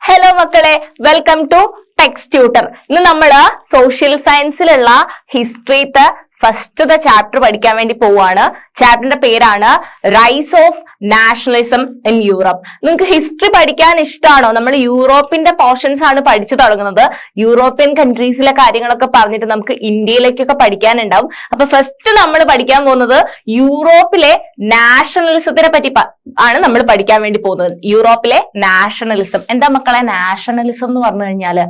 Hello മക്കളെ, welcome to text tutor. ഇന്ന് നമ്മള് സോഷ്യൽ സയൻസിലുള്ള ഹിസ്റ്ററിത്തെ ഫസ്റ്റത്തെ ചാപ്റ്റർ പഠിക്കാൻ വേണ്ടി പോവാണ്. ചാപ്റ്ററിന്റെ പേരാണ് rise of nationalism in Europe. നിങ്ങൾക്ക് ഹിസ്റ്ററി പഠിക്കാൻ ഇഷ്ടമാണോ? നമ്മൾ യൂറോപ്പിന്റെ പോർഷൻസ് ആണ് പഠിച്ചു തുടങ്ങുന്നത്. യൂറോപ്യൻ കൺട്രീസിലെ കാര്യങ്ങളൊക്കെ പറഞ്ഞിട്ട് നമുക്ക് ഇന്ത്യയിലേക്കൊക്കെ പഠിക്കാനുണ്ടാവും. അപ്പൊ ഫസ്റ്റ് നമ്മൾ പഠിക്കാൻ പോകുന്നത് യൂറോപ്പിലെ നാഷണലിസത്തിനെ പറ്റി ആണ് നമ്മൾ പഠിക്കാൻ വേണ്ടി പോകുന്നത്. യൂറോപ്പിലെ നാഷണലിസം എന്താ മക്കളെ? നാഷണലിസം എന്ന് പറഞ്ഞു കഴിഞ്ഞാല്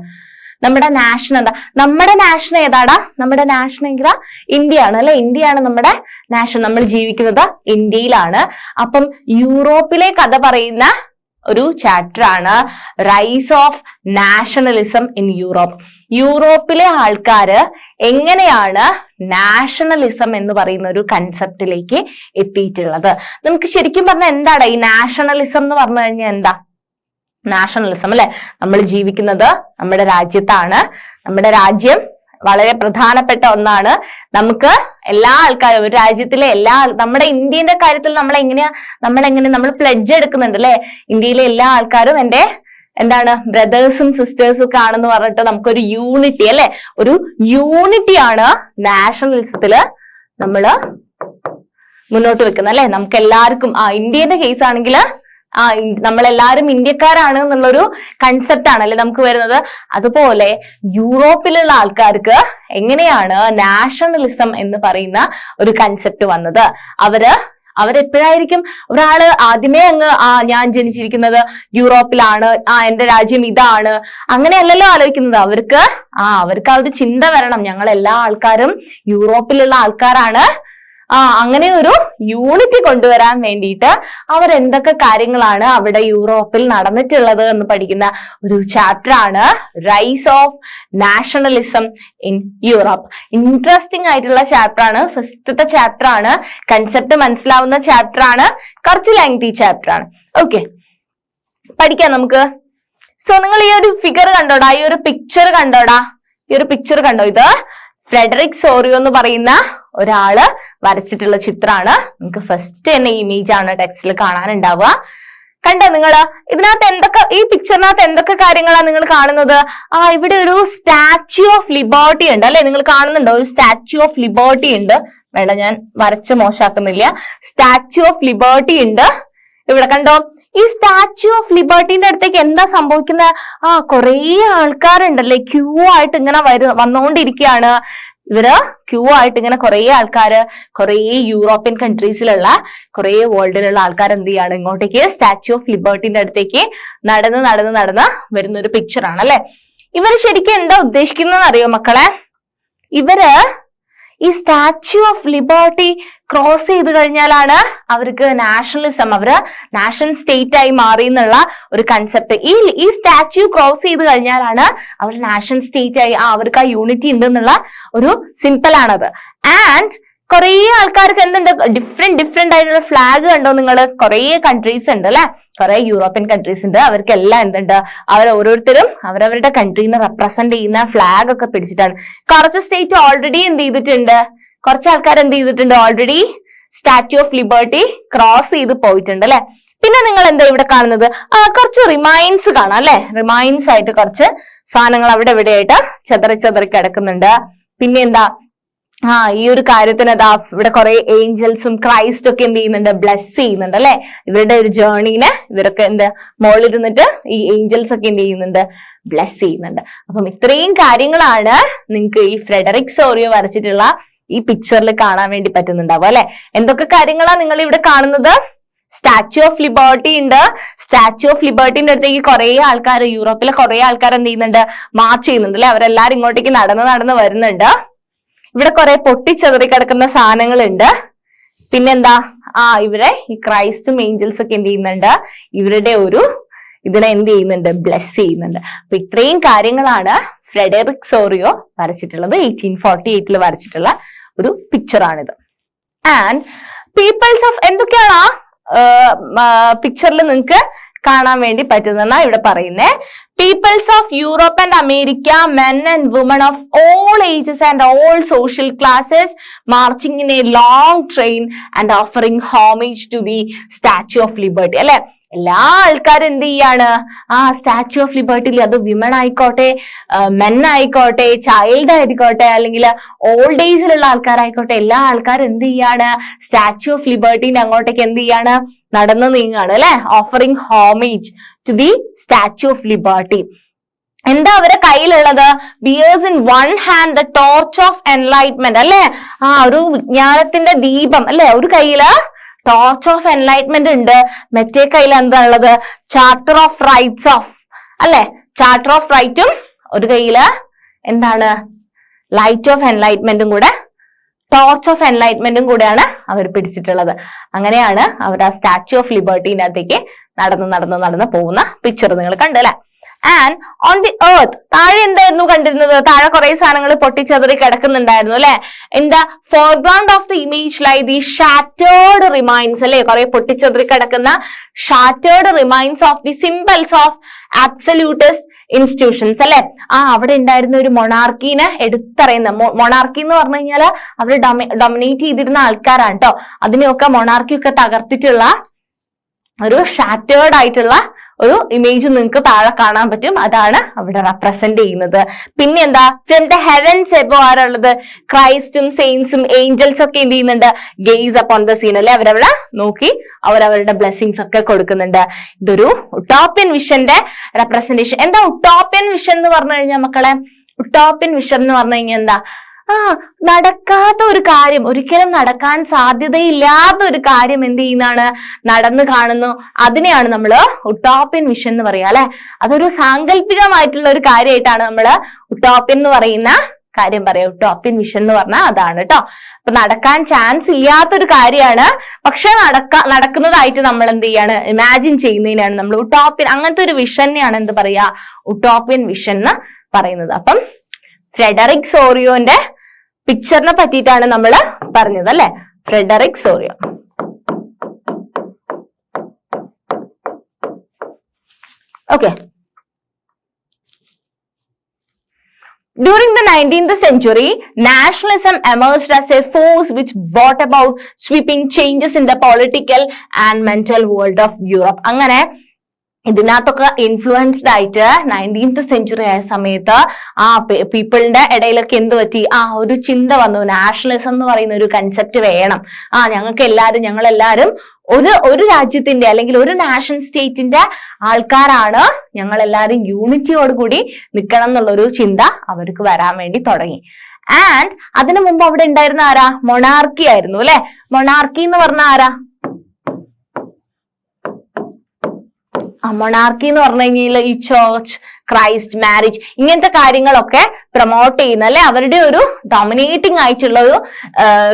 നമ്മുടെ നാഷൻ എന്താ? നമ്മുടെ നാഷൻ ഏതാടാ? നമ്മുടെ നാഷൻ എങ്കിലാ ഇന്ത്യയാണ് അല്ലെ? ഇന്ത്യയാണ് നമ്മുടെ നാഷൻ. നമ്മൾ ജീവിക്കുന്നത് ഇന്ത്യയിലാണ്. അപ്പം യൂറോപ്പിലെ കഥ പറയുന്ന ഒരു ചാപ്റ്റർ ആണ് rise of nationalism in Europe. യൂറോപ്പിലെ ആൾക്കാര് എങ്ങനെയാണ് നാഷണലിസം എന്ന് പറയുന്ന ഒരു കൺസെപ്റ്റിലേക്ക് എത്തിയിട്ടുള്ളത്? നമുക്ക് ശരിക്കും പറഞ്ഞാൽ എന്താണ് ഈ നാഷണലിസം എന്ന് പറഞ്ഞു കഴിഞ്ഞാൽ എന്താ? നാഷണലിസം അല്ലെ, നമ്മൾ ജീവിക്കുന്നത് നമ്മുടെ രാജ്യത്താണ്. നമ്മുടെ രാജ്യം വളരെ പ്രധാനപ്പെട്ട ഒന്നാണ്. നമുക്ക് എല്ലാ ആൾക്കാരും, ഒരു രാജ്യത്തിലെ നമ്മുടെ ഇന്ത്യന്റെ കാര്യത്തിൽ നമ്മൾ പ്ലെഡ്ജ് എടുക്കുന്നുണ്ട് അല്ലെ? ഇന്ത്യയിലെ എല്ലാ ആൾക്കാരും എന്താണ് ബ്രദേഴ്സും സിസ്റ്റേഴ്സും ഒക്കെ ആണെന്ന് പറഞ്ഞിട്ട് നമുക്കൊരു യൂണിറ്റി അല്ലെ? ഒരു യൂണിറ്റിയാണ് നാഷണലിസത്തില് നമ്മള് മുന്നോട്ട് വെക്കുന്നത് അല്ലെ? നമുക്ക് എല്ലാവർക്കും ഇന്ത്യന്റെ കേസ് ആണെങ്കിൽ നമ്മളെല്ലാരും ഇന്ത്യക്കാരാണ് എന്നുള്ളൊരു കൺസെപ്റ്റ് ആണല്ലേ നമുക്ക് വരുന്നത്. അതുപോലെ യൂറോപ്പിലുള്ള ആൾക്കാർക്ക് എങ്ങനെയാണ് നാഷണലിസം എന്ന് പറയുന്ന ഒരു കൺസെപ്റ്റ് വന്നത്? അവരെപ്പോഴായിരിക്കും ഒരാള് ആദ്യമേ ഞാൻ ജനിച്ചിരിക്കുന്നത് യൂറോപ്പിലാണ്, എന്റെ രാജ്യം ഇതാണ്, അങ്ങനെയല്ലല്ലോ ആലോചിക്കുന്നത്. അവർക്ക് ആ ഒരു ചിന്ത വരണം, ഞങ്ങൾ എല്ലാ ആൾക്കാരും യൂറോപ്പിലുള്ള ആൾക്കാരാണ്. അങ്ങനെ ഒരു യൂണിറ്റി കൊണ്ടുവരാൻ വേണ്ടിയിട്ട് അവരെന്തൊക്കെ കാര്യങ്ങളാണ് അവിടെ യൂറോപ്പിൽ നടന്നിട്ടുള്ളത് എന്ന് പഠിക്കുന്ന ഒരു ചാപ്റ്റർ ആണ് rise of nationalism in Europe. Interesting ആയിട്ടുള്ള ചാപ്റ്റർ ആണ്. ഫസ്റ്റത്തെ ചാപ്റ്റർ ആണ്. കൺസെപ്റ്റ് മനസ്സിലാവുന്ന ചാപ്റ്റർ ആണ്. കുറച്ച് ലെങ്തി ചാപ്റ്റർ ആണ്. ഓക്കെ, പഠിക്കാം നമുക്ക്. സോ നിങ്ങൾ ഈ ഒരു ഫിഗർ കണ്ടോടാ? ഈ ഒരു പിക്ചർ കണ്ടോടാ? ഈ ഒരു പിക്ചർ കണ്ടോ? ഇത് ഫ്രെഡറിക് സോറിയോ എന്ന് പറയുന്ന ഒരാള് വരച്ചിട്ടുള്ള ചിത്രമാണ്. നമുക്ക് ഫസ്റ്റ് തന്നെ ഇമേജ് ആണ് ടെക്സ്റ്റിൽ കാണാനുണ്ടാവുക. കണ്ടോ നിങ്ങള്? ഈ പിക്ചറിനകത്ത് എന്തൊക്കെ കാര്യങ്ങളാണ് നിങ്ങൾ കാണുന്നത്? ഇവിടെ ഒരു സ്റ്റാച്യു ഓഫ് ലിബർട്ടി ഉണ്ട് അല്ലെ? നിങ്ങൾ കാണുന്നുണ്ടോ? ഒരു സ്റ്റാച്യു ഓഫ് ലിബർട്ടി ഉണ്ട്. വേണ്ട, ഞാൻ വരച്ച് മോശമാക്കുന്നില്ല. സ്റ്റാച്യു ഓഫ് ലിബർട്ടി ഉണ്ട് ഇവിടെ. കണ്ടോ? ഈ സ്റ്റാച്യു ഓഫ് ലിബർട്ടിന്റെ അടുത്തേക്ക് എന്താ സംഭവിക്കുന്നത്? കുറേ ആൾക്കാരുണ്ടല്ലേ, ക്യൂ ആയിട്ട് ഇങ്ങനെ വന്നുകൊണ്ടിരിക്കുകയാണ്. ഇവര് ക്യൂ ആയിട്ട് ഇങ്ങനെ കുറേ ആൾക്കാര്, കുറേ യൂറോപ്യൻ കൺട്രീസിലുള്ള കുറേ വേൾഡിലുള്ള ആൾക്കാർ എന്ത് ചെയ്യാണ്? ഇങ്ങോട്ടേക്ക് സ്റ്റാച്യു ഓഫ് ലിബർട്ടിന്റെ അടുത്തേക്ക് നടന്ന് വരുന്ന ഒരു പിക്ചർ ആണ് അല്ലെ? ഇവര് ശരിക്കും എന്താ ഉദ്ദേശിക്കുന്നതെന്ന് അറിയോ മക്കളെ? ഇവര് ഈ സ്റ്റാച്യു ഓഫ് ലിബർട്ടി ക്രോസ് ചെയ്ത് കഴിഞ്ഞാലാണ് അവർക്ക് നാഷണലിസം, അവര് നാഷണൽ സ്റ്റേറ്റ് ആയി മാറി എന്നുള്ള ഒരു കൺസെപ്റ്റ്. ഈ സ്റ്റാച്യു ക്രോസ് ചെയ്ത് കഴിഞ്ഞാലാണ് അവർ നാഷണൽ സ്റ്റേറ്റ് ആയി, അവർക്ക് ആ യൂണിറ്റി ഉണ്ട് എന്നുള്ള ഒരു സിമ്പിൾ ആണത്. ആൻഡ് കുറേ ആൾക്കാർക്ക് എന്തുണ്ട്? ഡിഫറെന്റ് ആയിട്ടുള്ള ഫ്ലാഗ് കണ്ടോ നിങ്ങള്? കുറേ കൺട്രീസ് ഉണ്ട് അല്ലെ? കുറെ യൂറോപ്യൻ കൺട്രീസ് ഉണ്ട്. അവർക്കെല്ലാം എന്തുണ്ട്? ഓരോരുത്തരും അവരവരുടെ കൺട്രീനെ റെപ്രസെന്റ് ചെയ്യുന്ന ഫ്ലാഗ് ഒക്കെ പിടിച്ചിട്ടാണ്. കുറച്ച് സ്റ്റേറ്റ് ഓൾറെഡി എന്ത് ചെയ്തിട്ടുണ്ട്? കുറച്ച് ആൾക്കാർ എന്ത് ചെയ്തിട്ടുണ്ട്? Already statue of liberty cross ചെയ്ത് പോയിട്ടുണ്ട് അല്ലെ? പിന്നെ നിങ്ങൾ എന്താ ഇവിടെ കാണുന്നത്? കുറച്ച് റിമൈൻസ് കാണാം അല്ലെ? റിമൈൻസ് ആയിട്ട് കുറച്ച് സാധനങ്ങൾ അവിടെ ഇവിടെയായിട്ട് ചെതറി കിടക്കുന്നുണ്ട്. പിന്നെ എന്താ? ഈ ഒരു കാര്യത്തിന് ഇവിടെ കുറെ ഏഞ്ചൽസും ക്രൈസ്റ്റും ഒക്കെ എന്ത് ചെയ്യുന്നുണ്ട്? ബ്ലെസ് ചെയ്യുന്നുണ്ട് അല്ലെ? ഇവരുടെ ഒരു ജേർണീനെ ഇവരൊക്കെ മുകളിലിരുന്നിട്ട് ഈ ഏഞ്ചൽസ് ഒക്കെ എന്ത് ചെയ്യുന്നുണ്ട്? ബ്ലെസ് ചെയ്യുന്നുണ്ട്. അപ്പം ഇത്രയും കാര്യങ്ങളാണ് നിങ്ങൾക്ക് ഈ ഫ്രെഡറിക് സോറിയോ വരച്ചിട്ടുള്ള ഈ പിക്ചറിൽ കാണാൻ വേണ്ടി പറ്റുന്നുണ്ടാവും അല്ലെ? എന്തൊക്കെ കാര്യങ്ങളാണ് നിങ്ങൾ ഇവിടെ കാണുന്നത്? സ്റ്റാച്യു ഓഫ് ലിബർട്ടി ഉണ്ട്. സ്റ്റാച്യു ഓഫ് ലിബർട്ടിന്റെ അടുത്തേക്ക് കുറെ ആൾക്കാർ, യൂറോപ്പിലെ കുറെ ആൾക്കാർ എന്ത് ചെയ്യുന്നുണ്ട്? മാർച്ച് ചെയ്യുന്നുണ്ട് അല്ലെ? അവരെല്ലാരും ഇങ്ങോട്ടേക്ക് നടന്ന് വരുന്നുണ്ട്. ഇവിടെ കുറെ പൊട്ടിച്ചെതറി കിടക്കുന്ന സാധനങ്ങളുണ്ട്. പിന്നെന്താ? ഇവിടെ ഈ ക്രൈസ്റ്റും ഏഞ്ചൽസും ഒക്കെ എന്ത് ചെയ്യുന്നുണ്ട്? ഇവരുടെ ഇതിനെ എന്ത് ചെയ്യുന്നുണ്ട്? ബ്ലെസ് ചെയ്യുന്നുണ്ട്. അപ്പൊ ഇത്രയും കാര്യങ്ങളാണ് ഫ്രെഡറിക് സോറിയോ വരച്ചിട്ടുള്ളത്. 1848 വരച്ചിട്ടുള്ള ഒരു പിക്ചർ ആണിത്. ആൻഡ് പീപ്പിൾസ് ഓഫ് എന്തൊക്കെയാണ് പിക്ചറിൽ നിങ്ങൾക്ക് കാണാൻ വേണ്ടി പറ്റുന്ന ഇവിടെ പറയുന്നേ? Peoples of Europe and America, men and women of all ages and all social classes, marching in a long train and offering homage to the Statue of Liberty. അല്ലെ? എല്ലാ ആൾക്കാരും എന്ത് ചെയ്യാണ് സ്റ്റാച്യു ഓഫ് ലിബർട്ടിയിൽ, അത് വിമൺ ആയിക്കോട്ടെ, men ആയിക്കോട്ടെ, child ആയിക്കോട്ടെ, അല്ലെങ്കിൽ ഓൾഡ് ഏജിലുള്ള ആൾക്കാരായിക്കോട്ടെ, എല്ലാ ആൾക്കാരും എന്ത് ചെയ്യാണ് സ്റ്റാച്യു ഓഫ് ലിബർട്ടിന്റെ അങ്ങോട്ടേക്ക് എന്ത് ചെയ്യാണ് നടന്നു നീങ്ങാണ് അല്ലെ, offering homage to the Statue of Liberty. എന്താ അവരുടെ കയ്യിലുള്ളത്? Bears in one hand the torch of enlightenment അല്ലെ, ഒരു വിജ്ഞാനത്തിന്റെ ദീപം അല്ലെ, ഒരു കയ്യില് ടോർച്ച് ഓഫ് എൻലൈറ്റ്മെന്റ് ഉണ്ട്, മറ്റേ കയ്യിൽ എന്താ ഉള്ളത്? ചാർട്ടർ ഓഫ് റൈറ്റ്സ് ഓഫ് അല്ലെ, ചാർട്ടർ ഓഫ് റൈറ്റും ഒരു കയ്യില് എന്താണ് ലൈറ്റ് ഓഫ് എൻലൈറ്റ്മെന്റും കൂടെ, ടോർച്ച് ഓഫ് എൻലൈറ്റ്മെന്റും കൂടെയാണ് അവർ പിടിച്ചിട്ടുള്ളത്. അങ്ങനെയാണ് അവർ ആ സ്റ്റാച്യു ഓഫ് ലിബർട്ടീന്റെ അകത്തേക്ക് നടന്ന് പോകുന്ന പിക്ചർ നിങ്ങൾ കണ്ടല്ലേ. ആൻഡ് ഓൺ ദി എർത്ത്, താഴെ എന്തായിരുന്നു കണ്ടിരുന്നത്? താഴെ കുറെ സാധനങ്ങൾ പൊട്ടിച്ചെതറി കിടക്കുന്നുണ്ടായിരുന്നു അല്ലെ. In the foreground of the image lie the shattered remains അല്ലെ, കുറെ പൊട്ടിച്ചെതറി കിടക്കുന്ന shattered remains of the symbols of absolutist institutions അല്ലെ. അവിടെ ഉണ്ടായിരുന്ന ഒരു മൊണാർക്കീനെ എടുത്തറിയുന്ന, മൊണാർക്കി എന്ന് പറഞ്ഞു കഴിഞ്ഞാൽ അവർ ഡൊമിനേറ്റ് ചെയ്തിരുന്ന ആൾക്കാരാണ് കേട്ടോ. അതിനെയൊക്കെ മൊണാർക്കിയൊക്കെ തകർത്തിട്ടുള്ള ഒരു ഷാറ്റേർഡ് ആയിട്ടുള്ള ഒരു ഇമേജ് നിങ്ങൾക്ക് താഴെ കാണാൻ പറ്റും. അതാണ് അവിടെ റെപ്രസെന്റ് ചെയ്യുന്നത്. പിന്നെ എന്താ, ഫ്രം ദ ഹെവൻസ് എബോ ആരുള്ളത്? ക്രൈസ്റ്റും സെയിൻസും ഏഞ്ചൽസും ഒക്കെ എന്ത് ചെയ്യുന്നുണ്ട്? ഗെയ്സ് അപ്പോൺ ദ സീൻ അല്ലെ, അവരവിടെ നോക്കി അവരവരുടെ ബ്ലെസ്സിങ്സ് ഒക്കെ കൊടുക്കുന്നുണ്ട്. ഇതൊരു ഉട്ടോപ്യൻ വിഷന്റെ റെപ്രസെന്റേഷൻ. എന്താ ഉട്ടോപ്യൻ വിഷൻ എന്ന് പറഞ്ഞു കഴിഞ്ഞാൽ മക്കളെ? ഉട്ടോപ്യൻ വിഷൻ എന്ന് പറഞ്ഞു കഴിഞ്ഞാൽ എന്താ? നടക്കാത്ത ഒരു കാര്യം, ഒരിക്കലും നടക്കാൻ സാധ്യതയില്ലാത്ത ഒരു കാര്യം എന്ത് ചെയ്യുന്നതാണ്? നടന്നു കാണുന്നു. അതിനെയാണ് നമ്മള് ഉട്ടോപ്യൻ വിഷൻ എന്ന് പറയാ അല്ലെ. അതൊരു സാങ്കല്പികമായിട്ടുള്ള ഒരു കാര്യമായിട്ടാണ് നമ്മള് ഉട്ടോപ്യൻ എന്ന് പറയുന്ന കാര്യം പറയാം. ഉട്ടോപ്യൻ വിഷൻ എന്ന് പറഞ്ഞാൽ അതാണ് കേട്ടോ. അപ്പൊ നടക്കാൻ ചാൻസ് ഇല്ലാത്തൊരു കാര്യമാണ്, പക്ഷെ നടക്കുന്നതായിട്ട് നമ്മൾ എന്ത് ചെയ്യാണ്? ഇമാജിൻ ചെയ്യുന്നതിനാണ് നമ്മൾ ഉട്ടോപ്യൻ. അങ്ങനത്തെ ഒരു വിഷനെയാണ് എന്ത് പറയാ? ഉട്ടോപ്യൻ വിഷൻ എന്ന് പറയുന്നത്. അപ്പം ഫ്രെഡറിക് സോറിയോന്റെ പിക്ചറിനെ പറ്റിയിട്ടാണ് നമ്മൾ പറഞ്ഞത് അല്ലെ. Frederic Sorrieu. Okay. During the 19th century, nationalism emerged as a force which brought about sweeping changes in the political and mental world of Europe. അങ്ങനെ ഇതിനകത്തൊക്കെ ഇൻഫ്ലുവൻസ്ഡ് ആയിട്ട് 19th സെഞ്ചുറി ആയ സമയത്ത് പീപ്പിളിന്റെ ഇടയിലൊക്കെ എന്ത് പറ്റി? ഒരു ചിന്ത വന്നു, നാഷണലിസം എന്ന് പറയുന്ന ഒരു കൺസെപ്റ്റ് വേണം. ഞങ്ങളെല്ലാരും ഒരു രാജ്യത്തിന്റെ അല്ലെങ്കിൽ ഒരു നാഷൻ സ്റ്റേറ്റിന്റെ ആൾക്കാരാണ്, ഞങ്ങളെല്ലാരും യൂണിറ്റിയോട് കൂടി നിൽക്കണം എന്നുള്ളൊരു ചിന്ത അവർക്ക് വരാൻ വേണ്ടി തുടങ്ങി. ആൻഡ് അതിനു മുമ്പ് അവിടെ ഉണ്ടായിരുന്ന ആരാ? മൊണാർക്കി ആയിരുന്നു അല്ലെ. മൊണാർക്കി എന്ന് പറഞ്ഞ ആരാ? മൊണാർക്കി എന്ന് പറഞ്ഞു കഴിഞ്ഞാൽ ഈ ചർച്ച്, ക്രൈസ്റ്റ്, മാരേജ് ഇങ്ങനത്തെ കാര്യങ്ങളൊക്കെ പ്രൊമോട്ട് ചെയ്യുന്ന അല്ലെ, അവരുടെ ഒരു ഡോമിനേറ്റിംഗ് ആയിട്ടുള്ള ഒരു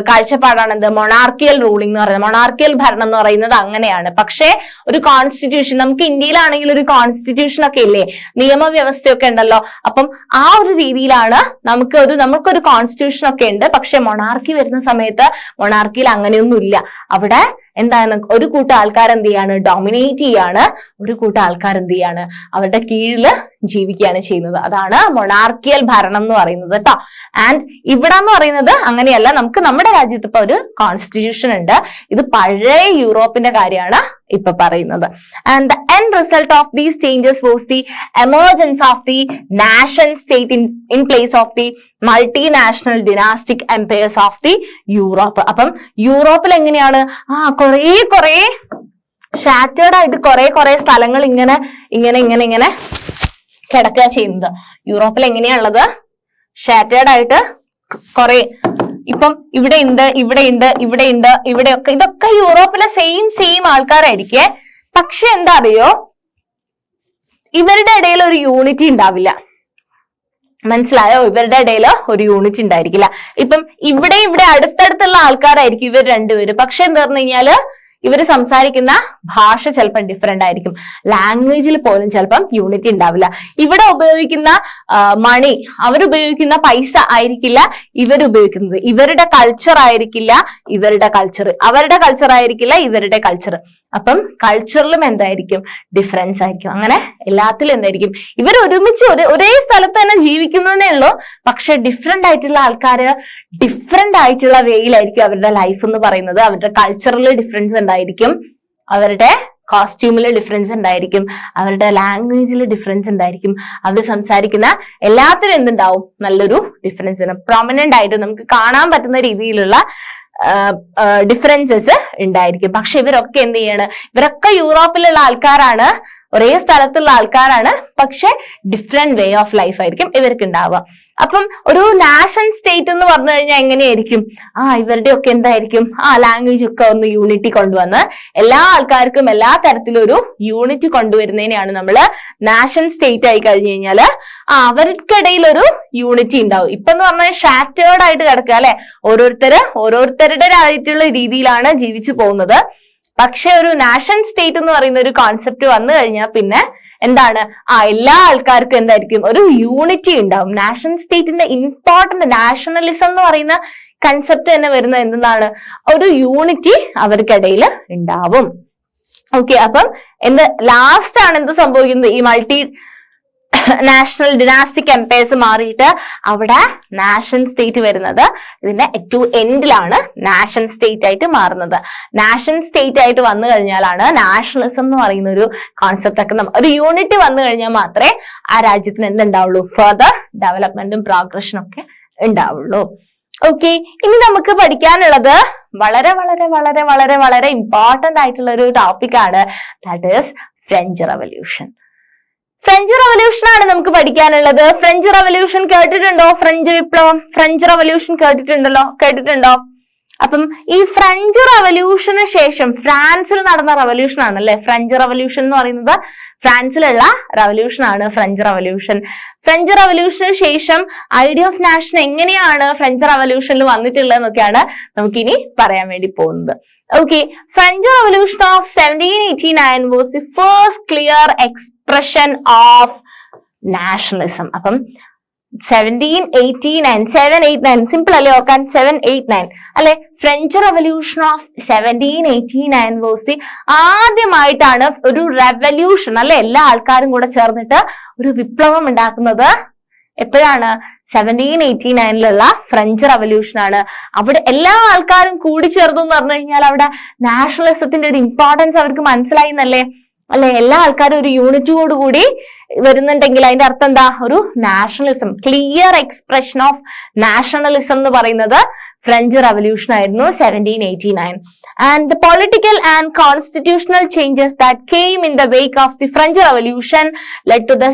കാഴ്ചപ്പാടാണ് എന്ത്? മൊണാർക്കിയൽ റൂളിംഗ് എന്ന് പറയുന്നത്. മൊണാർക്കിയൽ ഭരണം എന്ന് പറയുന്നത് അങ്ങനെയാണ്. പക്ഷേ ഒരു കോൺസ്റ്റിറ്റ്യൂഷൻ, നമുക്ക് ഇന്ത്യയിലാണെങ്കിൽ ഒരു കോൺസ്റ്റിറ്റ്യൂഷൻ ഒക്കെ ഇല്ലേ, നിയമവ്യവസ്ഥയൊക്കെ ഉണ്ടല്ലോ. അപ്പം ആ ഒരു രീതിയിലാണ് നമുക്കൊരു കോൺസ്റ്റിറ്റ്യൂഷൻ ഒക്കെ ഉണ്ട്. പക്ഷെ മൊണാർക്കി വരുന്ന സമയത്ത് മൊണാർക്കിയിൽ അങ്ങനെയൊന്നും ഇല്ല. അവിടെ എന്താണ്? ഒരു കൂട്ടം ആൾക്കാർ എന്ത് ചെയ്യാണ്? ഡോമിനേറ്റ് ചെയ്യാണ്. ഒരു കൂട്ടം ആൾക്കാർ എന്ത് ചെയ്യാണ്? അവരുടെ കീഴില് ജീവിക്കുകയാണ് ചെയ്യുന്നത്. അതാണ് മൊണാർക്കിയൽ ഭരണം എന്ന് പറയുന്നത് കേട്ടോ. ആൻഡ് ഇവിടെ എന്ന് പറയുന്നത് അങ്ങനെയല്ല. നമുക്ക് നമ്മുടെ രാജ്യത്ത് ഇപ്പൊ ഒരു കോൺസ്റ്റിറ്റ്യൂഷൻ ഉണ്ട്. ഇത് പഴയ യൂറോപ്പിന്റെ കാര്യമാണ് ഇപ്പൊ പറയുന്നത്. And the end result of these changes was the emergence of the nation state in place of the multinational dynastic empires of the Europe. അപ്പം യൂറോപ്പിൽ എങ്ങനെയാണ്? കുറെ ഷാറ്റേർഡ് ആയിട്ട് കുറെ സ്ഥലങ്ങൾ ഇങ്ങനെ കിടക്കുക ചെയ്യുന്നത്. യൂറോപ്പിൽ എങ്ങനെയാണുള്ളത്? ഷാറ്റേർഡ് ആയിട്ട് കുറെ, ഇപ്പം ഇവിടെ ഉണ്ട്. ഇതൊക്കെ യൂറോപ്പിലെ സെയിം ആൾക്കാരായിരിക്കേ. പക്ഷെ എന്താ അറിയോ, ഇവരുടെ ഇടയിൽ ഒരു യൂണിറ്റി ഉണ്ടാവില്ല. മനസ്സിലായോ? ഇവരുടെ ഇടയിൽ ഒരു യൂണിറ്റ് ഉണ്ടായിരിക്കില്ല. ഇപ്പം ഇവിടെ അടുത്തടുത്തുള്ള ആൾക്കാരായിരിക്കും ഇവർ രണ്ടുപേരും. പക്ഷെ എന്താ പറഞ്ഞു കഴിഞ്ഞാല് ഇവർ സംസാരിക്കുന്ന ഭാഷ ചിലപ്പം ഡിഫറെന്റ് ആയിരിക്കും. ലാംഗ്വേജിൽ പോലും ചിലപ്പം യൂണിറ്റി ഉണ്ടാവില്ല. ഇവിടെ ഉപയോഗിക്കുന്ന മണി, അവരുപയോഗിക്കുന്ന പൈസ ആയിരിക്കില്ല ഇവരുപയോഗിക്കുന്നത്. ഇവരുടെ കൾച്ചർ ആയിരിക്കില്ല ഇവരുടെ കൾച്ചർ, അവരുടെ കൾച്ചർ ആയിരിക്കില്ല ഇവരുടെ കൾച്ചർ. അപ്പം കൾച്ചറിലും എന്തായിരിക്കും? ഡിഫറൻസ് ആയിരിക്കും. അങ്ങനെ എല്ലാത്തിലും എന്തായിരിക്കും? ഇവർ ഒരുമിച്ച് ഒരേ സ്ഥലത്ത് തന്നെ ജീവിക്കുന്നതേ ഉള്ളൂ. പക്ഷെ ഡിഫറെന്റ് ആയിട്ടുള്ള ആൾക്കാര് ഡിഫറെന്റ് ആയിട്ടുള്ള വേയിലായിരിക്കും അവരുടെ ലൈഫ് എന്ന് പറയുന്നത്. അവരുടെ കൾച്ചറൽ ഡിഫറൻസ് ഉണ്ടായിരിക്കും, അവരുടെ കോസ്റ്റ്യൂമിൽ ഡിഫറൻസ് ഉണ്ടായിരിക്കും, അവരുടെ ലാംഗ്വേജിൽ ഡിഫറൻസ് ഉണ്ടായിരിക്കും, അവർ സംസാരിക്കുന്ന എല്ലാത്തിനും എന്തുണ്ടാവും, നല്ലൊരു ഡിഫറൻസ് ഉണ്ട്. പ്രൊമനന്റ് ആയിട്ട് നമുക്ക് കാണാൻ പറ്റുന്ന രീതിയിലുള്ള ഡിഫറൻസസ് ഉണ്ടായിരിക്കും. പക്ഷെ ഇവരൊക്കെ എന്ത് ചെയ്യാണ്, ഇവരൊക്കെ യൂറോപ്പിലുള്ള ആൾക്കാരാണ്, ഒരേ സ്ഥലത്തുള്ള ആൾക്കാരാണ്, പക്ഷെ ഡിഫറെന്റ് വേ ഓഫ് ലൈഫ് ആയിരിക്കും ഇവർക്ക് ഉണ്ടാവുക. അപ്പം ഒരു നാഷൻ സ്റ്റേറ്റ് എന്ന് പറഞ്ഞു കഴിഞ്ഞാൽ എങ്ങനെയായിരിക്കും, ഇവരുടെ ഒക്കെ എന്തായിരിക്കും, ലാംഗ്വേജ് ഒക്കെ ഒന്ന് യൂണിറ്റി കൊണ്ടുവന്ന് എല്ലാ ആൾക്കാർക്കും എല്ലാ തരത്തിലും ഒരു യൂണിറ്റി കൊണ്ടുവരുന്നതിനെയാണ് നമ്മൾ നാഷൻ സ്റ്റേറ്റ് ആയി കഴിഞ്ഞു കഴിഞ്ഞാല് അവർക്കിടയിൽ ഒരു യൂണിറ്റി ഉണ്ടാവും. ഇപ്പൊ എന്ന് പറഞ്ഞാൽ ഷാറ്റേർഡ് ആയിട്ട് കിടക്കുക അല്ലെ, ഓരോരുത്തരുടെ ആയിട്ടുള്ള രീതിയിലാണ് ജീവിച്ചു പോകുന്നത്. പക്ഷെ ഒരു നാഷൻ സ്റ്റേറ്റ് എന്ന് പറയുന്ന ഒരു കോൺസെപ്റ്റ് വന്നു കഴിഞ്ഞാൽ പിന്നെ എന്താണ്, എല്ലാ ആൾക്കാർക്കും എന്തായിരിക്കും, ഒരു യൂണിറ്റി ഉണ്ടാവും. നാഷൻ സ്റ്റേറ്റിന്റെ ഇമ്പോർട്ടന്റ് നാഷണലിസം എന്ന് പറയുന്ന കൺസെപ്റ്റ് തന്നെ വരുന്നത് എന്താണ്, ഒരു യൂണിറ്റി അവർക്കിടയിൽ ഉണ്ടാവും. ഓക്കെ, അപ്പം ലാസ്റ്റ് ആണ് എന്ത് സംഭവിക്കുന്നത്, ഈ മൾട്ടി നാഷണൽ ഡിനാസ്റ്റിക് എംപയേഴ്സ് മാറിയിട്ട് അവിടെ നാഷൻ സ്റ്റേറ്റ് വരുന്നത് ഇതിന്റെ ഏറ്റവും എൻഡിലാണ് നാഷൻ സ്റ്റേറ്റ് ആയിട്ട് മാറുന്നത്. നാഷൻ സ്റ്റേറ്റ് ആയിട്ട് വന്നു കഴിഞ്ഞാലാണ് നാഷണലിസം എന്ന് പറയുന്ന ഒരു കോൺസെപ്റ്റ് ഒക്കെ ഒരു യൂണിറ്റി വന്നു കഴിഞ്ഞാൽ മാത്രമേ ആ രാജ്യത്തിന് എന്തുണ്ടാവുള്ളൂ, ഫർദർ ഡെവലപ്മെന്റും പ്രോഗ്രഷനും ഒക്കെ ഉണ്ടാവുള്ളൂ. ഓക്കെ, ഇനി നമുക്ക് പഠിക്കാനുള്ളത് വളരെ വളരെ വളരെ വളരെ വളരെ ഇമ്പോർട്ടന്റ് ആയിട്ടുള്ള ഒരു ടോപ്പിക്കാണ്, that is French revolution. French revolution ആണ് നമുക്ക് പഠിക്കാനുള്ളത്. ഫ്രഞ്ച് റവല്യൂഷൻ കേട്ടിട്ടുണ്ടോ? ഫ്രഞ്ച് വിപ്ലവം, ഫ്രഞ്ച് റവല്യൂഷൻ കേട്ടിട്ടുണ്ടോ? അപ്പം ഈ ഫ്രഞ്ച് റവല്യൂഷന് ശേഷം ഫ്രാൻസിൽ നടന്ന റവല്യൂഷൻ ആണ് അല്ലെ ഫ്രഞ്ച് റവല്യൂഷൻ എന്ന് പറയുന്നത്. ഫ്രാൻസിലുള്ള റവല്യൂഷൻ ആണ് ഫ്രഞ്ച് റവല്യൂഷൻ. ഫ്രഞ്ച് റവല്യൂഷന് ശേഷം ഐഡിയ ഓഫ് നാഷൻ എങ്ങനെയാണ് ഫ്രഞ്ച് റവല്യൂഷനിൽ വന്നിട്ടുള്ളത് എന്നൊക്കെയാണ് നമുക്കിനി പറയാൻ വേണ്ടി പോകുന്നത്. Okay, French revolution of 1789 was the first clear expression of nationalism. അപ്പം 789 സിമ്പിൾ അല്ലേ ഓർക്കാൻ, 789 അല്ലെ. ഫ്രഞ്ച് റവല്യൂഷൻ ഓഫ് 1789 വാസ് ആദ്യമായിട്ടാണ് ഒരു റെവല്യൂഷൻ അല്ലെ, എല്ലാ ആൾക്കാരും കൂടെ ചേർന്നിട്ട് ഒരു വിപ്ലവം ഉണ്ടാക്കുന്നത്. എപ്പോഴാണ്? 1789 ഫ്രഞ്ച് റവല്യൂഷൻ ആണ്. അവിടെ എല്ലാ ആൾക്കാരും കൂടിച്ചേർന്നു എന്ന് പറഞ്ഞു കഴിഞ്ഞാൽ അവിടെ നാഷണലിസത്തിന്റെ ഒരു ഇമ്പോർട്ടൻസ് അവർക്ക് മനസ്സിലായി എന്നല്ലേ അല്ലെ. എല്ലാ ആൾക്കാരും ഒരു യൂണിറ്റിയോട് കൂടി വരുന്നുണ്ടെങ്കിൽ അതിന്റെ അർത്ഥം എന്താ, ഒരു nationalism, clear expression of nationalism എന്ന് പറയുന്നത് ഫ്രഞ്ച് റവല്യൂഷൻ ആയിരുന്നു 1789. And the political and constitutional changes that came in the wake of the French Revolution led to the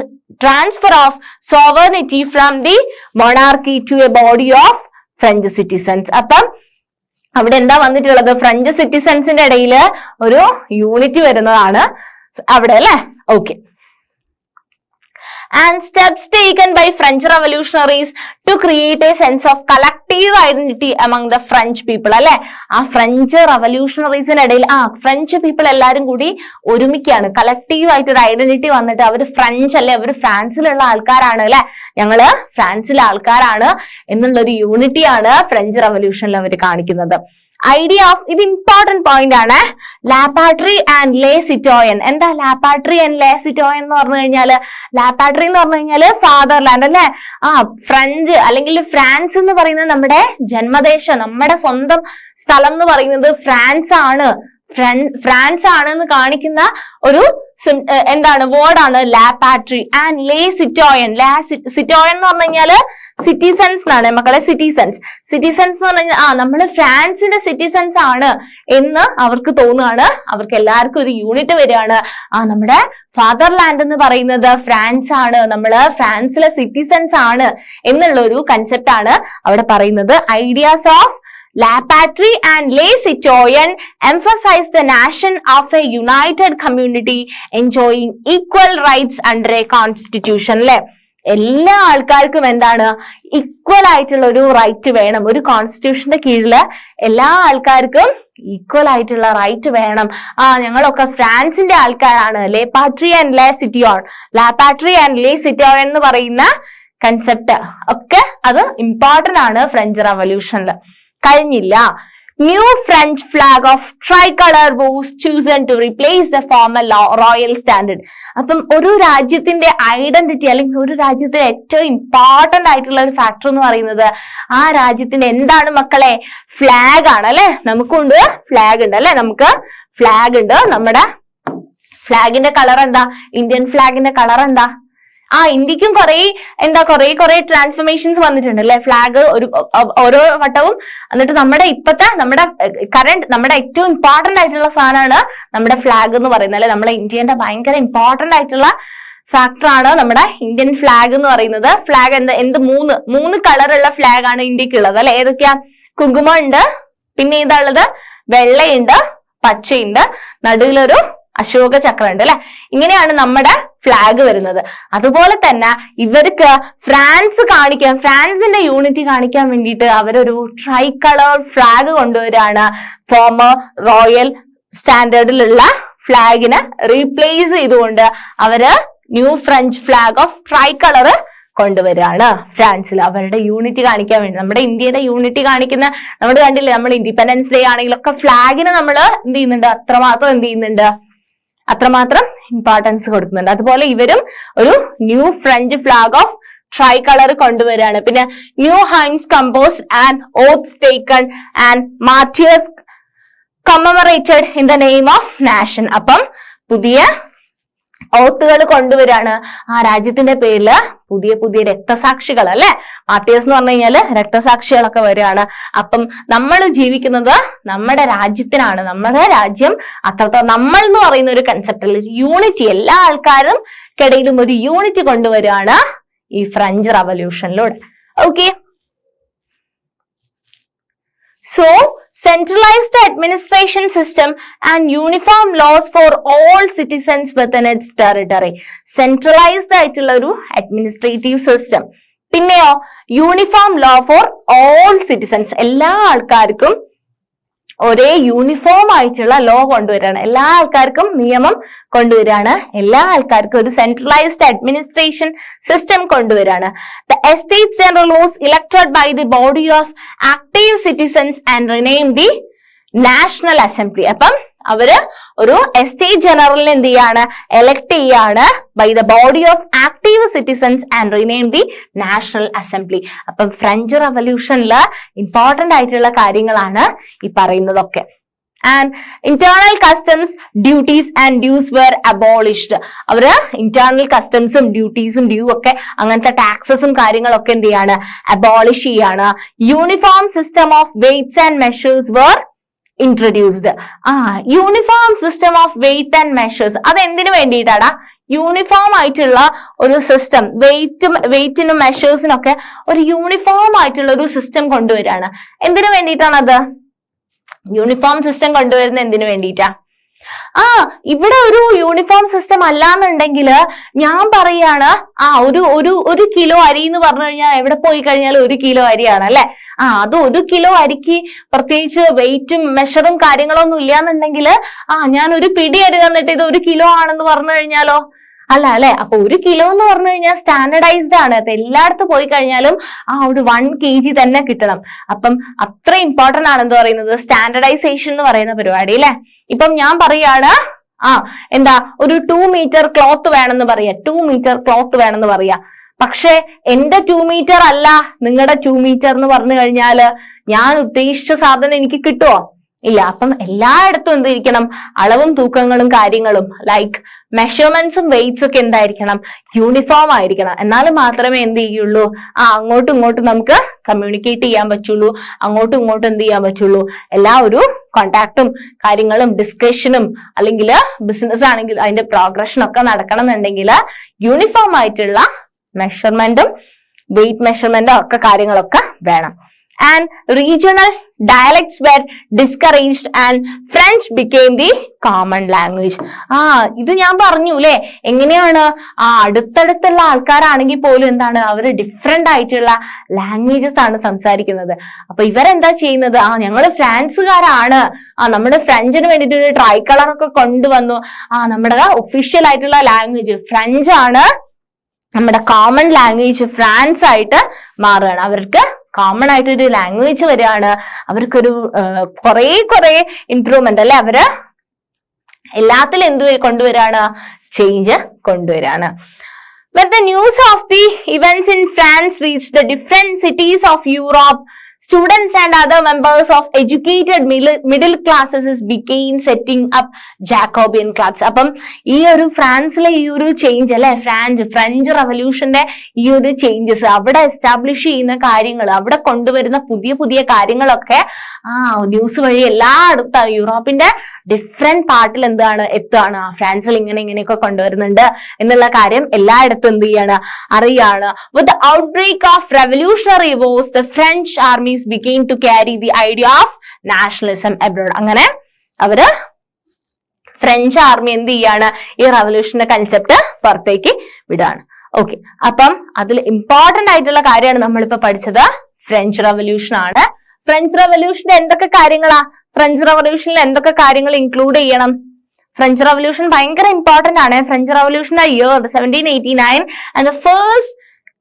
transfer of sovereignty from the monarchy to a body of French citizens. അപ്പം അവിടെ എന്താ വന്നിട്ടുള്ളത്, French സിറ്റിസൺസിന്റെ ഇടയിൽ ഒരു unity വരുന്നതാണ് അവിടെ അല്ലെ. Okay, and steps taken by French revolutionaries to create a sense of collective identity among the French people അല്ലെ. ആ ഫ്രഞ്ച് റവല്യൂഷണറീസിന് ഇടയിൽ ഫ്രഞ്ച് പീപ്പിൾ എല്ലാരും കൂടി ഒരുമിക്കാണ്, കളക്റ്റീവ് ആയിട്ട് ഒരു ഐഡന്റിറ്റി വന്നിട്ട് അവര് ഫ്രഞ്ച് അല്ലെ, അവര് ഫ്രാൻസിലുള്ള ആൾക്കാരാണ് അല്ലെ, ഞങ്ങള് ഫ്രാൻസിലെ ആൾക്കാരാണ് എന്നുള്ളൊരു യൂണിറ്റിയാണ് ഫ്രഞ്ച് റവല്യൂഷനിൽ അവർ കാണിക്കുന്നത്. ഐഡിയ ഓഫ് ഇത് ഇമ്പോർട്ടന്റ് പോയിന്റ് ആണ്, ലാ പാട്രി ആൻഡ് ലേ സിറ്റോയൻ. എന്താ ലാ പാട്രി ആൻഡ് ലേ സിറ്റോയൻ എന്ന് പറഞ്ഞു കഴിഞ്ഞാല്, ലാ പാട്രി എന്ന് പറഞ്ഞു കഴിഞ്ഞാല് ഫാദർലാൻഡ് അല്ലെ. ഫ്രഞ്ച് അല്ലെങ്കിൽ ഫ്രാൻസ് എന്ന് പറയുന്നത് നമ്മുടെ ജന്മദേശം, നമ്മുടെ സ്വന്തം സ്ഥലം എന്ന് പറയുന്നത് ഫ്രാൻസ് ആണ്. ഫ്രാൻസ് ആണ് എന്ന് കാണിക്കുന്ന ഒരു എന്താണ് വേർഡാണ് ലാ പാട്രി. ആൻഡ് ലേ സിറ്റോയൻ, സിറ്റോയൻ എന്ന് പറഞ്ഞു കഴിഞ്ഞാല് സിറ്റിസൺസ് എന്നാണ് മക്കളെ. സിറ്റിസൺസ് എന്ന് പറഞ്ഞു കഴിഞ്ഞാൽ നമ്മള് ഫ്രാൻസിന്റെ സിറ്റിസൺസ് ആണ് എന്ന് അവർക്ക് തോന്നുകയാണ്, അവർക്ക് എല്ലാവർക്കും ഒരു യൂണിറ്റ് വരികയാണ്. നമ്മുടെ ഫാദർലാൻഡ് എന്ന് പറയുന്നത് ഫ്രാൻസ് ആണ്, നമ്മള് ഫ്രാൻസിലെ സിറ്റിസൺസ് ആണ് എന്നുള്ള ഒരു കൺസെപ്റ്റ് ആണ് അവിടെ പറയുന്നത്. Ideas of La Patrie and Les Citoyens emphasize the nation of a united community enjoying equal rights under a constitution. അല്ലെ, എല്ലാ ആൾക്കാർക്കും എന്താണ്, ഈക്വൽ ആയിട്ടുള്ള ഒരു റൈറ്റ് വേണം. ഒരു കോൺസ്റ്റിറ്റ്യൂഷന്റെ കീഴില് എല്ലാ ആൾക്കാർക്കും ഈക്വൽ ആയിട്ടുള്ള റൈറ്റ് വേണം. ഞങ്ങളൊക്കെ ഫ്രാൻസിന്റെ ആൾക്കാരാണ്. ലെ പാട്രി ആൻഡ് ലെ സിറ്റോയൻ, ലാ പാട്രി ആൻഡ് ലെ സിറ്റോയൻ എന്ന് പറയുന്ന കൺസെപ്റ്റ് ഒക്കെ അത് ഇമ്പോർട്ടന്റ് ആണ് ഫ്രഞ്ച് റവല്യൂഷനിൽ. കഴിഞ്ഞില്ല. New French flag of tricolour was chosen to replace the former royal standard. അപ്പം ഒരു രാജ്യത്തിന്റെ ഐഡന്റിറ്റി അല്ലെങ്കിൽ ഒരു രാജ്യത്തിന്റെ ഏറ്റവും ഇമ്പോർട്ടന്റ് ആയിട്ടുള്ള ഒരു ഫാക്ടർ എന്ന് പറയുന്നത് ആ രാജ്യത്തിന്റെ എന്താണ് മക്കളെ, ഫ്ലാഗ് ആണ് അല്ലെ. നമുക്കുണ്ട് ഫ്ലാഗ് ഉണ്ട് അല്ലെ, നമുക്ക് ഫ്ലാഗ് ഉണ്ട്. നമ്മുടെ ഫ്ലാഗിന്റെ കളർ എന്താ? ഇന്ത്യൻ ഫ്ലാഗിന്റെ കളർ എന്താ? ഇന്ത്യക്കും കുറെ ട്രാൻസ്ഫോർമേഷൻസ് വന്നിട്ടുണ്ട് അല്ലെ? ഫ്ലാഗ് ഓരോ വട്ടവും. എന്നിട്ട് നമ്മുടെ ഏറ്റവും ഇമ്പോർട്ടന്റ് ആയിട്ടുള്ള സാധനമാണ് നമ്മുടെ ഫ്ലാഗ് എന്ന് പറയുന്നത് അല്ലെ? നമ്മുടെ ഇന്ത്യന്റെ ഭയങ്കര ഇമ്പോർട്ടന്റ് ആയിട്ടുള്ള ഫാക്ടറാണ് നമ്മുടെ ഇന്ത്യൻ ഫ്ലാഗ് എന്ന് പറയുന്നത്. ഫ്ലാഗ് മൂന്ന് കളറുള്ള ഫ്ലാഗ് ആണ് ഇന്ത്യക്കുള്ളത് അല്ലെ? ഏതൊക്കെയാ? കുങ്കുമം ഉണ്ട്, പിന്നെ ഇതുള്ളത് വെള്ളയുണ്ട്, പച്ചയുണ്ട്, നടുവിലൊരു അശോക ചക്രം ഉണ്ട് അല്ലെ? ഇങ്ങനെയാണ് നമ്മുടെ ഫ്ലാഗ് വരുന്നത്. അതുപോലെ തന്നെ ഇവർക്ക് ഫ്രാൻസിന്റെ യൂണിറ്റി കാണിക്കാൻ വേണ്ടിയിട്ട് അവരൊരു ട്രൈ കളർ ഫ്ലാഗ് കൊണ്ടുവരാണ്. ഫോമർ റോയൽ സ്റ്റാൻഡേർഡിലുള്ള ഫ്ലാഗിനെ റീപ്ലേസ് ചെയ്തുകൊണ്ട് അവര് new French flag of tricolour കൊണ്ടുവരാണ് ഫ്രാൻസിൽ, അവരുടെ യൂണിറ്റി കാണിക്കാൻ വേണ്ടി. നമ്മുടെ ഇന്ത്യയുടെ യൂണിറ്റി കാണിക്കുന്ന, നമ്മൾ കണ്ടില്ലേ, നമ്മൾ ഇൻഡിപെൻഡൻസ് ഡേ ആണെങ്കിലൊക്കെ ഫ്ലാഗിന് നമ്മൾ എന്ത് ചെയ്യുന്നുണ്ട്? അത്രമാത്രം ഇമ്പോർട്ടൻസ് കൊടുക്കുന്നുണ്ട്. അതുപോലെ ഇവരും ഒരു new French flag of tricolour കൊണ്ടുവരാണ്. പിന്നെ new hymns compose and oaths taken and martyrs commemorated in the name of nation. അപ്പം പുതിയ ഓത്തുകൾ കൊണ്ടുവരാണ്. രാജ്യത്തിന്റെ പേരില് പുതിയ രക്തസാക്ഷികൾ അല്ലെ? മാർട്ടിയേഴ്സ് എന്ന് പറഞ്ഞു കഴിഞ്ഞാല് രക്തസാക്ഷികളൊക്കെ വരികയാണ്. അപ്പം നമ്മൾ ജീവിക്കുന്നത് നമ്മുടെ രാജ്യത്തിനാണ്. നമ്മുടെ രാജ്യം അത്രത്തോളം നമ്മൾ എന്ന് പറയുന്ന ഒരു കൺസെപ്റ്റിൽ യൂണിറ്റി, എല്ലാ ആൾക്കാരും ഇടയിലും ഒരു യൂണിറ്റി കൊണ്ടുവരികയാണ് ഈ ഫ്രഞ്ച് റവല്യൂഷനിലൂടെ. Okay, so centralized administration system and uniform laws for all citizens within its territory. Centralized ആയിട്ടുള്ള ഒരു അഡ്മിനിസ്ട്രേറ്റീവ് സിസ്റ്റം. പിന്നെയോ uniform law for all citizens, എല്ലാ ആൾക്കാർക്കും ഒരേ യൂണിഫോം ആയിട്ടുള്ള ലോ കൊണ്ടുവരാണ്. എല്ലാ ആൾക്കാർക്കും നിയമം കൊണ്ടുവരാണ്. എല്ലാ ആൾക്കാർക്കും ഒരു സെൻട്രലൈസ്ഡ് അഡ്മിനിസ്ട്രേഷൻ സിസ്റ്റം കൊണ്ടുവരാണ്. The estate general was elected by the body of active citizens and rename the national assembly. അപ്പം അവര് ഒരു എസ്റ്റേറ്റ് ജനറലിനെ എന്ത് ചെയ്യാണ്? എലക്ട് ചെയ്യാണ് by the body of active citizens and rename the national assembly. അപ്പം French റവല്യൂഷനില് ഇമ്പോർട്ടന്റ് ആയിട്ടുള്ള കാര്യങ്ങളാണ് ഈ പറയുന്നതൊക്കെ. And internal customs duties and dues were abolished. അവര് ഇന്റേണൽ കസ്റ്റംസും ഡ്യൂട്ടീസും ഡ്യൂ ഒക്കെ അങ്ങനത്തെ ടാക്സസും കാര്യങ്ങളൊക്കെ എന്ത് ചെയ്യാണ്? അബോളിഷ് ചെയ്യാണ്. Uniform system of weights and measures were introduced. Uniform system of weight and measures, അത് എന്തിനു വേണ്ടിയിട്ടാടാ? യൂണിഫോം ആയിട്ടുള്ള ഒരു സിസ്റ്റം, വെയ്റ്റിനും മെഷേഴ്സിനൊക്കെ ഒരു യൂണിഫോം ആയിട്ടുള്ള ഒരു സിസ്റ്റം കൊണ്ടുവരാണ്. എന്തിനു വേണ്ടിയിട്ടാണ് അത്? യൂണിഫോം സിസ്റ്റം കൊണ്ടുവരുന്നത് എന്തിനു വേണ്ടിയിട്ടാ? ഇവിടെ ഒരു യൂണിഫോം സിസ്റ്റം അല്ലാന്നുണ്ടെങ്കിൽ ഞാൻ പറയാണ് ഒരു കിലോ അരി എന്ന് പറഞ്ഞു കഴിഞ്ഞാൽ എവിടെ പോയി കഴിഞ്ഞാൽ 1 കിലോ അരിയാണ് അല്ലെ? അത് 1 കിലോ അരിക്ക് പ്രത്യേകിച്ച് വെയിറ്റും മെഷറും കാര്യങ്ങളൊന്നും ഇല്ലാന്നുണ്ടെങ്കിൽ ഞാൻ ഒരു പിടി അരി തന്നിട്ട് ഇത് 1 കിലോ ആണെന്ന് പറഞ്ഞു കഴിഞ്ഞാലോ? അല്ല അല്ലെ? അപ്പൊ 1 കിലോ എന്ന് പറഞ്ഞു കഴിഞ്ഞാൽ സ്റ്റാൻഡർഡൈസ്ഡ് ആണ്. അപ്പൊ എല്ലായിടത്തും പോയി കഴിഞ്ഞാലും ഒരു 1 kg തന്നെ കിട്ടണം. അപ്പം അത്ര ഇമ്പോർട്ടന്റ് ആണ് എന്ത് പറയുന്നത്? സ്റ്റാൻഡർഡൈസേഷൻ എന്ന് പറയുന്ന പരിപാടി അല്ലെ? ഇപ്പം ഞാൻ പറയാണ് ഒരു 2 മീറ്റർ ക്ലോത്ത് വേണമെന്ന് പറയാ, 2 മീറ്റർ ക്ലോത്ത് വേണമെന്ന് പറയാ. പക്ഷെ എന്റെ 2 മീറ്റർ അല്ല നിങ്ങളുടെ 2 മീറ്റർ എന്ന് പറഞ്ഞു കഴിഞ്ഞാല് ഞാൻ ഉദ്ദേശിച്ച സാധനം എനിക്ക് കിട്ടുമോ? ഇല്ല. അപ്പം എല്ലായിടത്തും എന്തിരിക്കണം? അളവും തൂക്കങ്ങളും കാര്യങ്ങളും ലൈക്ക് മെഷർമെന്റ്സും വെയ്റ്റ്സ് ഒക്കെ എന്തായിരിക്കണം? യൂണിഫോം ആയിരിക്കണം. എന്നാൽ മാത്രമേ എന്ത് ചെയ്യുള്ളൂ? അങ്ങോട്ടും ഇങ്ങോട്ടും നമുക്ക് കമ്മ്യൂണിക്കേറ്റ് ചെയ്യാൻ പറ്റുള്ളൂ. അങ്ങോട്ടും ഇങ്ങോട്ടും എന്ത് ചെയ്യാൻ പറ്റുള്ളൂ? എല്ലാ ഒരു കോണ്ടാക്ടും കാര്യങ്ങളും ഡിസ്കഷനും അല്ലെങ്കിൽ ബിസിനസ് ആണെങ്കിൽ അതിന്റെ പ്രോഗ്രഷനും ഒക്കെ നടക്കണം എന്നുണ്ടെങ്കിൽ യൂണിഫോം ആയിട്ടുള്ള മെഷർമെന്റും വെയിറ്റ് മെഷർമെന്റും ഒക്കെ കാര്യങ്ങളൊക്കെ വേണം. And regional dialects were discouraged and French became the common language. ഇത് ഞാൻ പറഞ്ഞു അല്ലെ? എങ്ങനെയാണ്? അടുത്തടുത്തുള്ള ആൾക്കാരാണെങ്കിൽ പോലും എന്താണ് അവര് ഡിഫറെന്റ് ആയിട്ടുള്ള ലാംഗ്വേജസ് ആണ് സംസാരിക്കുന്നത്. അപ്പൊ ഇവരെന്താ ചെയ്യുന്നത്? ഞങ്ങള് ഫ്രാൻസുകാരാണ്, നമ്മുടെ ഫ്രഞ്ചിന് വേണ്ടിയിട്ട് ഒരു ട്രൈ കളർ ഒക്കെ കൊണ്ടുവന്നു. നമ്മുടെ ഒഫീഷ്യൽ ആയിട്ടുള്ള ലാംഗ്വേജ് ഫ്രഞ്ച് ആണ്, നമ്മുടെ കോമൺ ലാംഗ്വേജ് ഫ്രാൻസ് ആയിട്ട് മാറുകയാണ്. അവർക്ക് കോമൺ ആയിട്ടൊരു ലാംഗ്വേജ് വരികയാണ്. അവർക്കൊരു കുറെ ഇംപ്രൂവ്മെന്റ് അല്ലെ? അവര് എല്ലാത്തിലും എന്ത് കൊണ്ടുവരാണ്? Change കൊണ്ടുവരാണ്. When the news of the events in France reached the different cities of Europe, students and other members of educated middle classes became setting up Jacobean clubs. അപ്പം ഈ ഒരു ഫ്രാൻസിലെ ഈ ഒരു ചേഞ്ച് അല്ലെ, ഫ്രഞ്ച് റവല്യൂഷന്റെ ഈ ഒരു ചേഞ്ചസ്, അവിടെ എസ്റ്റാബ്ലിഷ് ചെയ്യുന്ന കാര്യങ്ങൾ, അവിടെ കൊണ്ടുവരുന്ന പുതിയ പുതിയ കാര്യങ്ങളൊക്കെ ന്യൂസ് വഴി എല്ലായിടത്തും യൂറോപ്പിന്റെ ഡിഫറെന്റ് പാർട്ടിൽ എത്തുകയാണ്. ഫ്രാൻസിൽ ഇങ്ങനെയൊക്കെ കൊണ്ടുവരുന്നുണ്ട് എന്നുള്ള കാര്യം എല്ലായിടത്തും എന്ത് ചെയ്യാണ്, അറിയാണ്. With the outbreak of revolutionary wars, the French armies began to carry the idea of nationalism abroad. അങ്ങനെ അവര് ഫ്രഞ്ച് ആർമി എന്ത് ചെയ്യാണ്, ഈ റവല്യൂഷന്റെ കൺസെപ്റ്റ് പുറത്തേക്ക് വിടാണ്. ഓക്കെ, അപ്പം അതിൽ ഇമ്പോർട്ടന്റ് ആയിട്ടുള്ള കാര്യമാണ് നമ്മളിപ്പോ പഠിച്ചത്, ഫ്രഞ്ച് റവല്യൂഷൻ ആണ്. ഫ്രഞ്ച് റവല്യൂഷന്റെ എന്തൊക്കെ കാര്യങ്ങളാ, ഫ്രഞ്ച് റവല്യൂഷനിൽ എന്തൊക്കെ കാര്യങ്ങൾ ഇൻക്ലൂഡ് ചെയ്യണം? ഫ്രഞ്ച് റവല്യൂഷൻ ഭയങ്കര ഇമ്പോർട്ടന്റ് ആണ്. ഫ്രഞ്ച് റവല്യൂഷന്റെ year 1789 and the first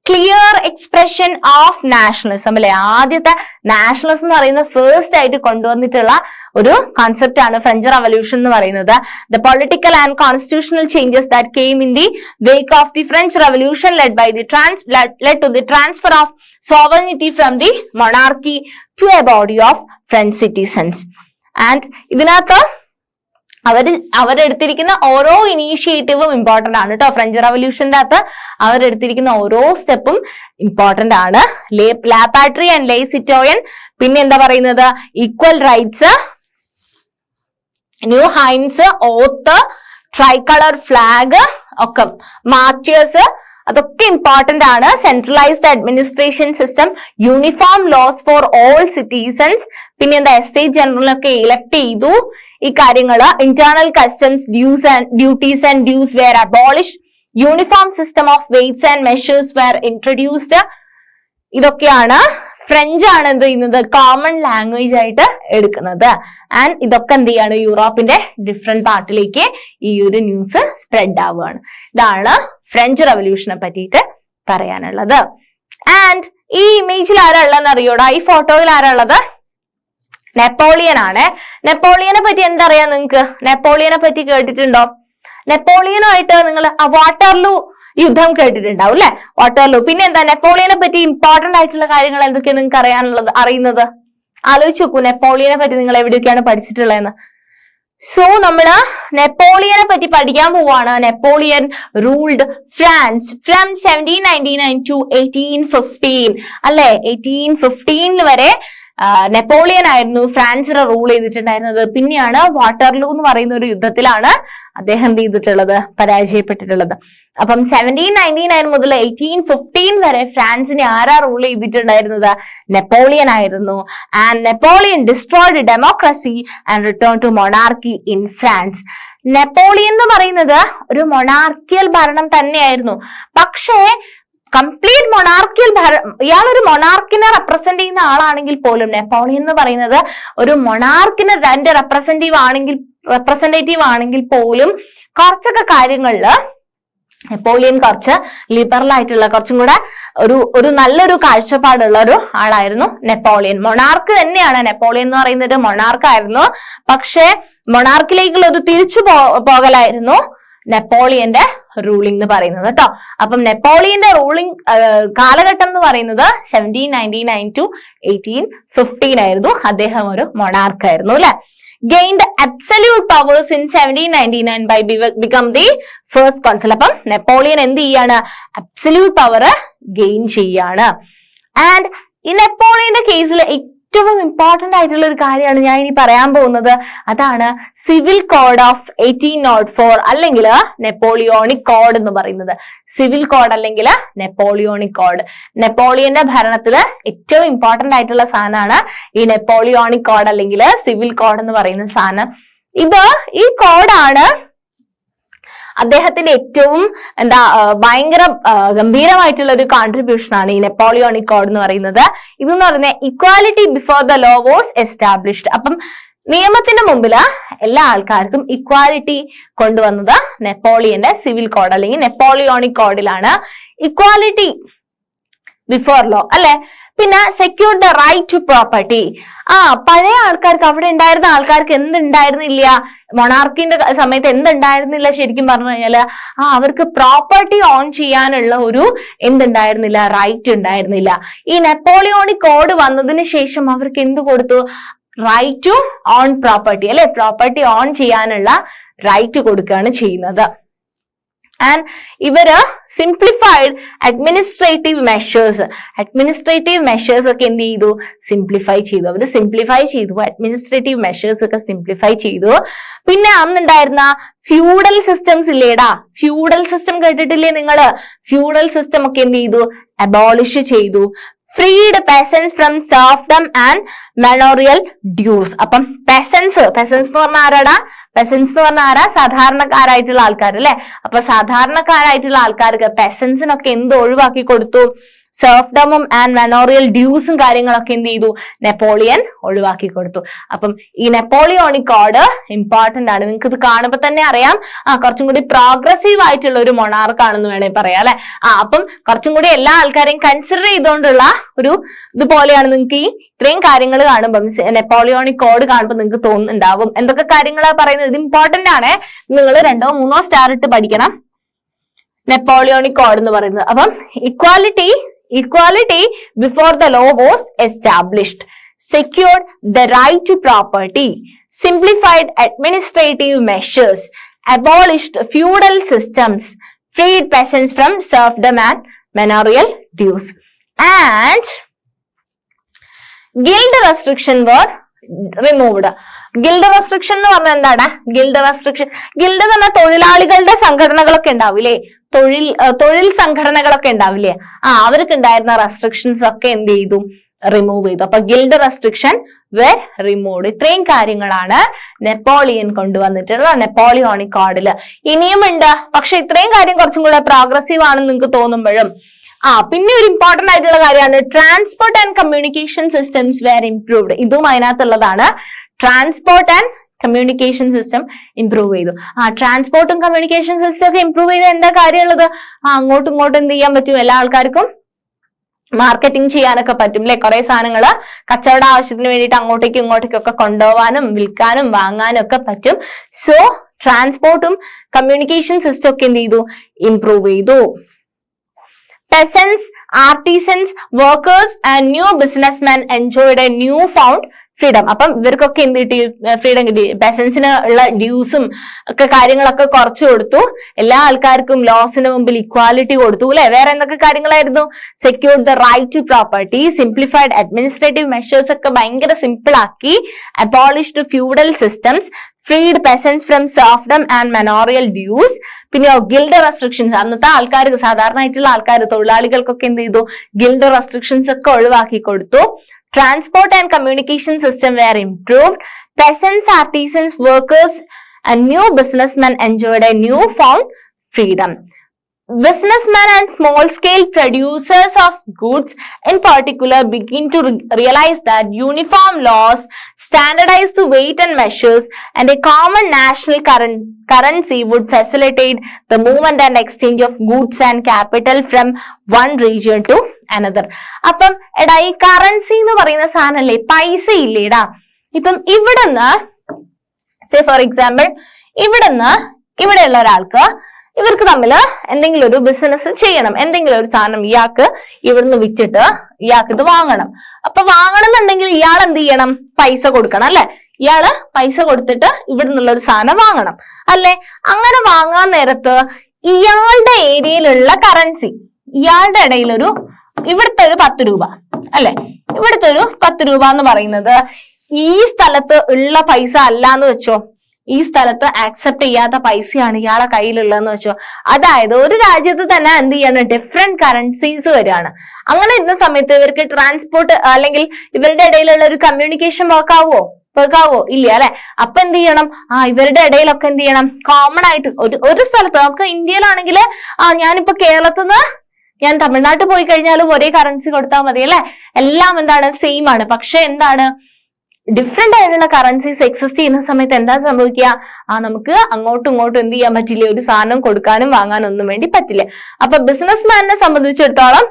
clear expression of nationalism അല്ലെ, ആദ്യത്തെ നാഷണലിസം എന്ന് പറയുന്നത് ഫസ്റ്റ് ആയിട്ട് കൊണ്ടുവന്നിട്ടുള്ള ഒരു കോൺസെപ്റ്റ് ആണ് ഫ്രഞ്ച് റവല്യൂഷൻ എന്ന് പറയുന്നത്. The political and constitutional changes that came in the wake of the French revolution led to the transfer of sovereignty from the monarchy to a body of French citizens. And ഇതിനകത്ത് അവരെടുത്തിരിക്കുന്ന ഓരോ ഇനീഷ്യേറ്റീവും important ആണ് കേട്ടോ. French റവല്യൂഷന്റെ അകത്ത് അവരെടുത്തിരിക്കുന്ന ഓരോ സ്റ്റെപ്പും important ആണ്. ലാ പാട്രി and ലേ സിറ്റോയൻ, പിന്നെ എന്താ പറയുന്നത്, equal rights, new hymns, oath, tricolour flag ഒക്കെ, മാർച്ചേഴ്സ്, അതൊക്കെ ഇമ്പോർട്ടന്റ് ആണ്. Centralised administration system, uniform laws for all citizens, പിന്നെ എന്താ എസ്റ്റേറ്റ് ജനറലൊക്കെ ഇലക്ട് ചെയ്തു. ഈ കാര്യങ്ങള്, internal customs duties and dues were abolish, uniform system of weights and measures were introduced. ഇതൊക്കെയാണ് ഫ്രഞ്ച് ആണ് എന്ത് ചെയ്യുന്നത്, കോമൺ ലാംഗ്വേജ് ആയിട്ട് എടുക്കുന്നത്. ആൻഡ് ഇതൊക്കെ എന്ത് ചെയ്യാണ്, യൂറോപ്പിന്റെ ഡിഫറെന്റ് പാർട്ടിലേക്ക് ഈ ഒരു ന്യൂസ് സ്പ്രെഡ് ആവുകയാണ്. ഇതാണ് ഫ്രഞ്ച് റവല്യൂഷനെ പറ്റിയിട്ട് പറയാനുള്ളത്. ആൻഡ് ഈ ഇമേജിൽ ആരാ ഉള്ളതെന്ന് അറിയോടാ, ഈ ഫോട്ടോയിൽ ആരാ ഉള്ളത്? നെപ്പോളിയൻ ആണ്. നെപ്പോളിയനെ പറ്റി എന്താ അറിയാം നിങ്ങൾക്ക്? നെപ്പോളിയനെ പറ്റി കേട്ടിട്ടുണ്ടോ? നെപ്പോളിയനുമായിട്ട് നിങ്ങൾ വാട്ടർലൂ യുദ്ധം കേട്ടിട്ടുണ്ടാവും അല്ലെ, വാട്ടർലൂ. പിന്നെ എന്താ നെപ്പോളിയനെ പറ്റി ഇമ്പോർട്ടന്റ് ആയിട്ടുള്ള കാര്യങ്ങൾ എന്തൊക്കെയാണ് നിങ്ങൾക്ക് അറിയുന്നത്? ആലോചിച്ച് നോക്കൂ, നെപ്പോളിയനെ പറ്റി നിങ്ങൾ എവിടെയൊക്കെയാണ് പഠിച്ചിട്ടുള്ളതെന്ന്. സോ നമ്മള് നെപ്പോളിയനെ പറ്റി പഠിക്കാൻ പോവാണ്. Napoleon ruled France from 1799 to 1815 അല്ലെ. 1815 വരെ നെപ്പോളിയൻ ആയിരുന്നു ഫ്രാൻസിനെ റൂൾ ചെയ്തിട്ടുണ്ടായിരുന്നത്. പിന്നെയാണ് വാട്ടർലൂ എന്ന് പറയുന്ന ഒരു യുദ്ധത്തിലാണ് അദ്ദേഹം എന്ത് ചെയ്തിട്ടുള്ളത്, പരാജയപ്പെട്ടിട്ടുള്ളത്. അപ്പം 1799 മുതൽ 1815 വരെ ഫ്രാൻസിനെ ആരാ റൂൾ ചെയ്തിട്ടുണ്ടായിരുന്നത്? നെപ്പോളിയൻ ആയിരുന്നു. And Napoleon destroyed democracy and return to monarchy in France. Napoleon എന്ന് പറയുന്നത് ഒരു മൊണാർക്കിയൽ ഭരണം തന്നെയായിരുന്നു. പക്ഷേ കംപ്ലീറ്റ് മൊണാർക്കിയൽ ഇയാളൊരു മൊണാർക്കിനെ റെപ്രസെന്റ് ചെയ്യുന്ന ആളാണെങ്കിൽ പോലും, നെപ്പോളിയൻ എന്ന് പറയുന്നത് ഒരു മൊണാർക്കിനെ തന്റെ റെപ്രസെന്റേറ്റീവ് ആണെങ്കിൽ പോലും കുറച്ചൊക്കെ കാര്യങ്ങളില് നെപ്പോളിയൻ കുറച്ച് ലിബറൽ ആയിട്ടുള്ള, കുറച്ചും കൂടെ ഒരു നല്ലൊരു കാഴ്ചപ്പാടുള്ള ഒരു ആളായിരുന്നു നെപ്പോളിയൻ. മൊണാർക്ക് തന്നെയാണ് നെപ്പോളിയൻ എന്ന് പറയുന്നത്, ഒരു മൊണാർക്കായിരുന്നു. പക്ഷെ മൊണാർക്കിലേക്കുള്ള ഒരു തിരിച്ചു പോകലായിരുന്നു നെപ്പോളിയന്റെ റൂളിംഗ് എന്ന് പറയുന്നത് കേട്ടോ. അപ്പം നെപ്പോളിയന്റെ റൂളിംഗ് കാലഘട്ടം എന്ന് പറയുന്നത് 1799 to 1815 ആയിരുന്നു. അദ്ദേഹം ഒരു മൊണാർക്കായിരുന്നു അല്ലെ. Gained absolute powers in 1799 by become the first consul. അപ്പം നെപ്പോളിയൻ എന്ത് ചെയ്യാണ്, അബ്സല്യൂട്ട് പവർ ഗെയിൻ ചെയ്യാണ്. ആൻഡ് ഈ നെപ്പോളിയന്റെ കേസിൽ ഏറ്റവും ഇമ്പോർട്ടന്റ് ആയിട്ടുള്ള ഒരു കാര്യമാണ് ഞാൻ ഇനി പറയാൻ പോകുന്നത്. അതാണ് സിവിൽ കോഡ് ഓഫ് 1804 അല്ലെങ്കിൽ നെപ്പോളിയോണിക് കോഡ് എന്ന് പറയുന്നത്. സിവിൽ കോഡ് അല്ലെങ്കിൽ നെപ്പോളിയോണിക് കോഡ്. നെപ്പോളിയന്റെ ഭരണത്തില് ഏറ്റവും ഇമ്പോർട്ടന്റ് ആയിട്ടുള്ള സാധനമാണ് ഈ നെപ്പോളിയോണിക് കോഡ് അല്ലെങ്കിൽ സിവിൽ കോഡ് എന്ന് പറയുന്ന സാധനം. ഈ കോഡാണ് അദ്ദേഹത്തിന്റെ ഏറ്റവും ഭയങ്കര ഗംഭീരമായിട്ടുള്ള ഒരു കോൺട്രിബ്യൂഷൻ ആണ് ഈ നെപ്പോളിയോണിക് കോഡ് എന്ന് പറയുന്നത്. ഇതെന്ന് പറയുന്നത് equality before the law was established. അപ്പം നിയമത്തിന്റെ മുമ്പിൽ എല്ലാ ആൾക്കാർക്കും ഇക്വാലിറ്റി കൊണ്ടുവന്നത് നെപ്പോളിയന്റെ സിവിൽ കോഡ് അല്ലെങ്കിൽ നെപ്പോളിയോണിക് കോഡിലാണ്. ഇക്വാലിറ്റി ബിഫോർ ലോ അല്ലെ. പിന്നെ secure the right to property. പഴയ ആൾക്കാർക്ക്, അവിടെ ഉണ്ടായിരുന്ന ആൾക്കാർക്ക് എന്തുണ്ടായിരുന്നില്ല, മൊണാർക്കിന്റെ സമയത്ത് എന്തുണ്ടായിരുന്നില്ല ശരിക്കും പറഞ്ഞു കഴിഞ്ഞാല് അവർക്ക് പ്രോപ്പർട്ടി ഓൺ ചെയ്യാനുള്ള ഒരു എന്തുണ്ടായിരുന്നില്ല, റൈറ്റ് ഉണ്ടായിരുന്നില്ല. ഈ നെപ്പോളിയോണിക് കോഡ് വന്നതിന് ശേഷം അവർക്ക് എന്ത് കൊടുത്തു? റൈറ്റ് ടു ഓൺ പ്രോപ്പർട്ടി, അല്ലെ? പ്രോപ്പർട്ടി ഓൺ ചെയ്യാനുള്ള റൈറ്റ് കൊടുക്കുകയാണ് ചെയ്യുന്നത്. ആൻഡ് ഇവര് സിംപ്ലിഫൈഡ് അഡ്മിനിസ്ട്രേറ്റീവ് മെഷേഴ്സ് ഒക്കെ എന്ത് ചെയ്തു? സിംപ്ലിഫൈ ചെയ്തു. അവര് സിംപ്ലിഫൈ ചെയ്തു, അഡ്മിനിസ്ട്രേറ്റീവ് മെഷേഴ്സ് ഒക്കെ സിംപ്ലിഫൈ ചെയ്തു. പിന്നെ അന്നുണ്ടായിരുന്ന ഫ്യൂഡൽ സിസ്റ്റംസ് ഇല്ലേടാ, ഫ്യൂഡൽ സിസ്റ്റം കേട്ടിട്ടില്ലേ നിങ്ങള്? ഫ്യൂഡൽ സിസ്റ്റം ഒക്കെ എന്ത് ചെയ്തു? അബോളിഷ് ചെയ്തു. Freed peasants from serfdom and manorial dues. അപ്പം പെസൻസ് എന്ന് പറഞ്ഞാൽ ആരാടാ? പെസൻസ് എന്ന് പറഞ്ഞാൽ ആരാ? സാധാരണക്കാരായിട്ടുള്ള ആൾക്കാർ, അല്ലെ? അപ്പൊ സാധാരണക്കാരായിട്ടുള്ള ആൾക്കാർക്ക് പെസൻസിനൊക്കെ എന്ത് ഒഴിവാക്കി കൊടുത്തു? സർഫ്ഡമും ആൻഡ് മെനോറിയൽ ഡ്യൂസും കാര്യങ്ങളൊക്കെ എന്ത് ചെയ്തു? നെപ്പോളിയൻ ഒഴിവാക്കി കൊടുത്തു. അപ്പം ഈ നെപ്പോളിയോണിക് കോഡ് ഇമ്പോർട്ടന്റ് ആണ്. നിങ്ങൾക്ക് ഇത് കാണുമ്പോൾ തന്നെ അറിയാം കുറച്ചും കൂടി പ്രോഗ്രസീവ് ആയിട്ടുള്ള ഒരു മൊണാർക്ക് ആണെന്ന് വേണമെങ്കിൽ പറയാം, അല്ലെ? അപ്പം കുറച്ചും കൂടി എല്ലാ ആൾക്കാരെയും കൺസിഡർ ചെയ്തുകൊണ്ടുള്ള ഒരു ഇതുപോലെയാണ് നിങ്ങൾക്ക് ഈ ഇത്രയും കാര്യങ്ങൾ കാണുമ്പോൾ, നെപ്പോളിയോണിക് കോഡ് കാണുമ്പോൾ നിങ്ങൾക്ക് തോന്നുന്നുണ്ടാവും എന്തൊക്കെ കാര്യങ്ങളാണ് പറയുന്നത്. ഇത് ഇമ്പോർട്ടന്റ് ആണ്. നിങ്ങൾ 2 or 3 സ്റ്റാർ ഇട്ട് പഠിക്കണം നെപ്പോളിയോണിക് കോഡ് എന്ന് പറയുന്നത്. അപ്പം equality before the law was established, secured the right to property, simplified administrative measures, abolished feudal systems, freed peasants from serfdom and manorial dues, and guild restriction were removed. Guild restriction എന്ന് പറഞ്ഞാൽ എന്താണ്? Guild എന്ന് പറഞ്ഞാൽ തൊഴിലാളികളുടെ സംഘടനകളൊക്കെ ഉണ്ടാവില്ലേ, തൊഴിൽ സംഘടനകളൊക്കെ ഉണ്ടാവില്ലേ, അവർക്ക് ഉണ്ടായിരുന്ന റെസ്ട്രിക്ഷൻസ് ഒക്കെ എന്ത് ചെയ്തു? റിമൂവ് ചെയ്തു. അപ്പൊ ഗിൽഡ് റെസ്ട്രിക്ഷൻ വെർ റിമൂവ്ഡ്. ഇത്രയും കാര്യങ്ങളാണ് നെപ്പോളിയൻ കൊണ്ടുവന്നിട്ടുള്ളത് നെപ്പോളിയോണിക് കോഡില്. ഇനിയും ഉണ്ട്, പക്ഷെ ഇത്രയും കാര്യം കുറച്ചും കൂടെ പ്രോഗ്രസീവ് ആണെന്ന് നിങ്ങൾക്ക് തോന്നുമ്പോഴും പിന്നെ ഒരു ഇമ്പോർട്ടന്റ് ആയിട്ടുള്ള കാര്യമാണ് transport and communication systems were improved. ഇതും അതിനകത്തുള്ളതാണ്. Transport and communication system improve ചെയ്തു. ട്രാൻസ്പോർട്ടും കമ്മ്യൂണിക്കേഷൻ സിസ്റ്റം ഒക്കെ ഇംപ്രൂവ് ചെയ്ത എന്താ കാര്യമുള്ളത്? അങ്ങോട്ടും ഇങ്ങോട്ടും എന്ത് ചെയ്യാൻ പറ്റും? എല്ലാ ആൾക്കാർക്കും മാർക്കറ്റിംഗ് ചെയ്യാനൊക്കെ പറ്റും, അല്ലെ? കുറെ സാധനങ്ങള് കച്ചവട ആവശ്യത്തിന് വേണ്ടിയിട്ട് അങ്ങോട്ടേക്കും ഇങ്ങോട്ടേക്കൊക്കെ കൊണ്ടുപോകാനും വിൽക്കാനും വാങ്ങാനും ഒക്കെ പറ്റും. സോ ട്രാൻസ്പോർട്ടും കമ്മ്യൂണിക്കേഷൻ സിസ്റ്റം ഒക്കെ എന്ത് ചെയ്തു? ഇംപ്രൂവ് ചെയ്തു. Peasants, artisans, workers and new businessmen enjoyed a newfound freedom. അപ്പം ഇവർക്കൊക്കെ എന്ത് കിട്ടി? ഫ്രീഡം കിട്ടി. പെസൻസിന് ഉള്ള ഡ്യൂസും ഒക്കെ കാര്യങ്ങളൊക്കെ കുറച്ചു കൊടുത്തു. എല്ലാ ആൾക്കാർക്കും ലോസിന് മുമ്പിൽ ഇക്വാലിറ്റി കൊടുത്തു, അല്ലെ? വേറെ എന്തൊക്കെ കാര്യങ്ങളായിരുന്നു? Secure the right to property, simplified administrative measures ഒക്കെ ഭയങ്കര സിമ്പിൾ ആക്കി, abolished feudal systems, freed peasants from serfdom and manorial dues. പിന്നെ ഗിൽഡ് റെസ്ട്രിക്ഷൻസ്, അന്നത്തെ ആൾക്കാർക്ക്, സാധാരണയായിട്ടുള്ള ആൾക്കാർ, തൊഴിലാളികൾക്കൊക്കെ എന്ത് ചെയ്തു? ഗിൽഡ് റെസ്ട്രിക്ഷൻസ് ഒക്കെ ഒഴിവാക്കി കൊടുത്തു. Transport and communication system were improved. Peasants, artisans, workers, and new businessmen enjoyed a newfound freedom. Businessmen and small-scale producers of goods in particular begin to realize that uniform laws, standardized weight and measures, and a common national currency would facilitate the movement and exchange of goods and capital from one region to another. അപ്പം എടാ ഈ currency എന്ന് പറയുന്ന സാധനല്ലേ, പൈസ ഇല്ലേടാ. ഇപ്പം ഇവിടുന്ന് say for example ഇവിടെയുള്ള ഒരാൾക്ക് ഇവർക്ക് തമ്മിൽ എന്തെങ്കിലും ഒരു ബിസിനസ് ചെയ്യണം, എന്തെങ്കിലും ഒരു സാധനം ഇയാൾക്ക് ഇവിടുന്ന് വിറ്റിട്ട് ഇയാൾക്ക് ഇത് വാങ്ങണം. അപ്പൊ വാങ്ങണം എന്നുണ്ടെങ്കിൽ ഇയാൾ എന്ത് ചെയ്യണം? പൈസ കൊടുക്കണം, അല്ലെ? ഇയാള് പൈസ കൊടുത്തിട്ട് ഇവിടെ നിന്നുള്ള ഒരു സാധനം വാങ്ങണം, അല്ലെ? അങ്ങനെ വാങ്ങാൻ നേരത്ത് ഇയാളുടെ ഏരിയയിലുള്ള കറൻസി, ഇയാളുടെ ഇടയിലൊരു ഇവിടുത്തെ ഒരു 10 രൂപ, അല്ലെ? ഇവിടുത്തെ ഒരു 10 രൂപ എന്ന് പറയുന്നത് ഈ സ്ഥലത്ത് ഉള്ള പൈസ അല്ല എന്ന് വെച്ചോ, ഈ സ്ഥലത്ത് ആക്സെപ്റ്റ് ചെയ്യാത്ത പൈസയാണ് ഇയാളെ കയ്യിലുള്ളതെന്ന് വെച്ചോ. അതായത് ഒരു രാജ്യത്ത് തന്നെ എന്ത് ചെയ്യാണ്? ഡിഫറെന്റ് കറൻസീസ് വരികയാണ്. അങ്ങനെ ഇരുന്ന സമയത്ത് ഇവർക്ക് ട്രാൻസ്പോർട്ട് അല്ലെങ്കിൽ ഇവരുടെ ഇടയിലുള്ള ഒരു കമ്മ്യൂണിക്കേഷൻ വർക്കാവോ? ഇല്ല, അല്ലെ? അപ്പൊ എന്ത് ചെയ്യണം? ഇവരുടെ ഇടയിലൊക്കെ എന്ത് ചെയ്യണം? കോമൺ ആയിട്ട് ഒരു സ്ഥലത്ത്, നമുക്ക് ഇന്ത്യയിലാണെങ്കിൽ ഞാനിപ്പോ കേരളത്തിൽ നിന്ന് ഞാൻ തമിഴ്നാട്ടിൽ പോയി കഴിഞ്ഞാലും ഒരേ കറൻസി കൊടുത്താൽ മതി, അല്ലെ? എല്ലാം എന്താണ്? സെയിം ആണ്. പക്ഷെ എന്താണ്? ഡിഫറെന്റ് ആയിട്ടുള്ള കറൻസീസ് എക്സിസ്റ്റ് ചെയ്യുന്ന സമയത്ത് എന്താ സംഭവിക്കുക? നമുക്ക് അങ്ങോട്ടും ഇങ്ങോട്ടും എന്ത് ചെയ്യാൻ പറ്റില്ല? ഒരു സാധനം കൊടുക്കാനും വാങ്ങാനും ഒന്നും വേണ്ടി പറ്റില്ല. അപ്പൊ ബിസിനസ്മാനെ സംബന്ധിച്ചിടത്തോളം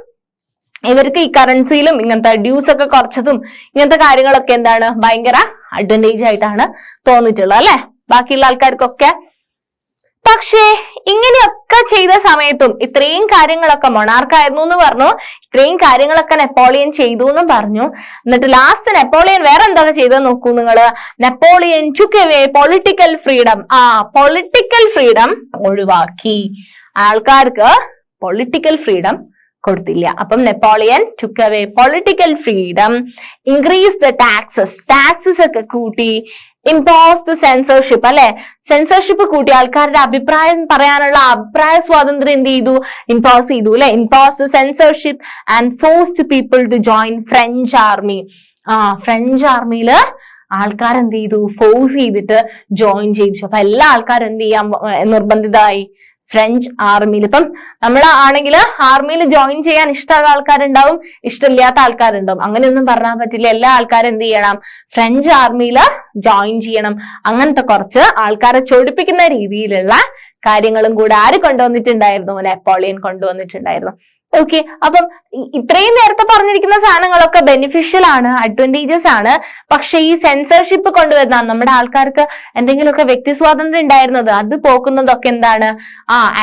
ഇവർക്ക് ഈ കറൻസിയിലും ഇങ്ങനത്തെ ഡ്യൂസ് ഒക്കെ കുറച്ചതും ഇങ്ങനത്തെ കാര്യങ്ങളൊക്കെ എന്താണ് ഭയങ്കര അഡ്വാൻറ്റേജ് ആയിട്ടാണ് തോന്നിയിട്ടുള്ളത് അല്ലെ ബാക്കിയുള്ള ആൾക്കാർക്കൊക്കെ. പക്ഷേ ഇങ്ങനെയൊക്കെ ചെയ്ത സമയത്തും ഇത്രയും കാര്യങ്ങളൊക്കെ മൊണാർക്കായിരുന്നു എന്ന് പറഞ്ഞു, ഇത്രയും കാര്യങ്ങളൊക്കെ നെപ്പോളിയൻ ചെയ്തു എന്നും പറഞ്ഞു. എന്നിട്ട് ലാസ്റ്റ് നെപ്പോളിയൻ വേറെ എന്തൊക്കെ ചെയ്തെന്ന് നോക്കൂ നിങ്ങള്. Napoleon took away political freedom. Political freedom ഒഴിവാക്കി, ആൾക്കാർക്ക് പൊളിറ്റിക്കൽ ഫ്രീഡം കൊടുത്തില്ല. അപ്പം Napoleon took away political freedom, increased taxes ഒക്കെ കൂട്ടി, imposed സെൻസർഷിപ്പ് അല്ലെ, സെൻസർഷിപ്പ് കൂട്ടി, ആൾക്കാരുടെ അഭിപ്രായം പറയാനുള്ള അഭിപ്രായ സ്വാതന്ത്ര്യം എന്ത് ചെയ്തു, ഇമ്പോസ് ചെയ്തു അല്ലെ. imposed censorship and forced people to join French army. French ആർമിയില് ആൾക്കാർ എന്ത് ചെയ്തു, ഫോഴ്സ് ചെയ്തിട്ട് ജോയിൻ ചെയ്യിച്ചു. അപ്പൊ എല്ലാ ആൾക്കാരും എന്ത് ചെയ്യാൻ നിർബന്ധിതമായി, ഫ്രഞ്ച് ആർമിയിൽ. ഇപ്പം നമ്മളാണെങ്കിൽ ആർമിയിൽ ജോയിൻ ചെയ്യാൻ ഇഷ്ടമുള്ള ആൾക്കാരുണ്ടാവും, ഇഷ്ടമില്ലാത്ത ആൾക്കാരുണ്ടാവും, അങ്ങനെയൊന്നും പറഞ്ഞാൽ പറ്റില്ല. എല്ലാ ആൾക്കാരും എന്ത് ചെയ്യണം, ഫ്രഞ്ച് ആർമിയിൽ ജോയിൻ ചെയ്യണം. അങ്ങനത്തെ കുറച്ച് ആൾക്കാരെ ചൊടിപ്പിക്കുന്ന രീതിയിലുള്ള കാര്യങ്ങളും കൂടെ ആര് കൊണ്ടുവന്നിട്ടുണ്ടായിരുന്നു, നെപ്പോളിയൻ കൊണ്ടുവന്നിട്ടുണ്ടായിരുന്നു. ഓക്കെ, അപ്പം ഇത്രയും നേരത്തെ പറഞ്ഞിരിക്കുന്ന സാധനങ്ങളൊക്കെ ബെനിഫിഷ്യൽ ആണ്, അഡ്വാൻറ്റേജസ് ആണ്. പക്ഷെ ഈ സെൻസർഷിപ്പ് കൊണ്ടുവരുന്ന നമ്മുടെ ആൾക്കാർക്ക് എന്തെങ്കിലുമൊക്കെ വ്യക്തി സ്വാതന്ത്ര്യം ഉണ്ടായിരുന്നത് അത് പോക്കുന്നതൊക്കെ എന്താണ്,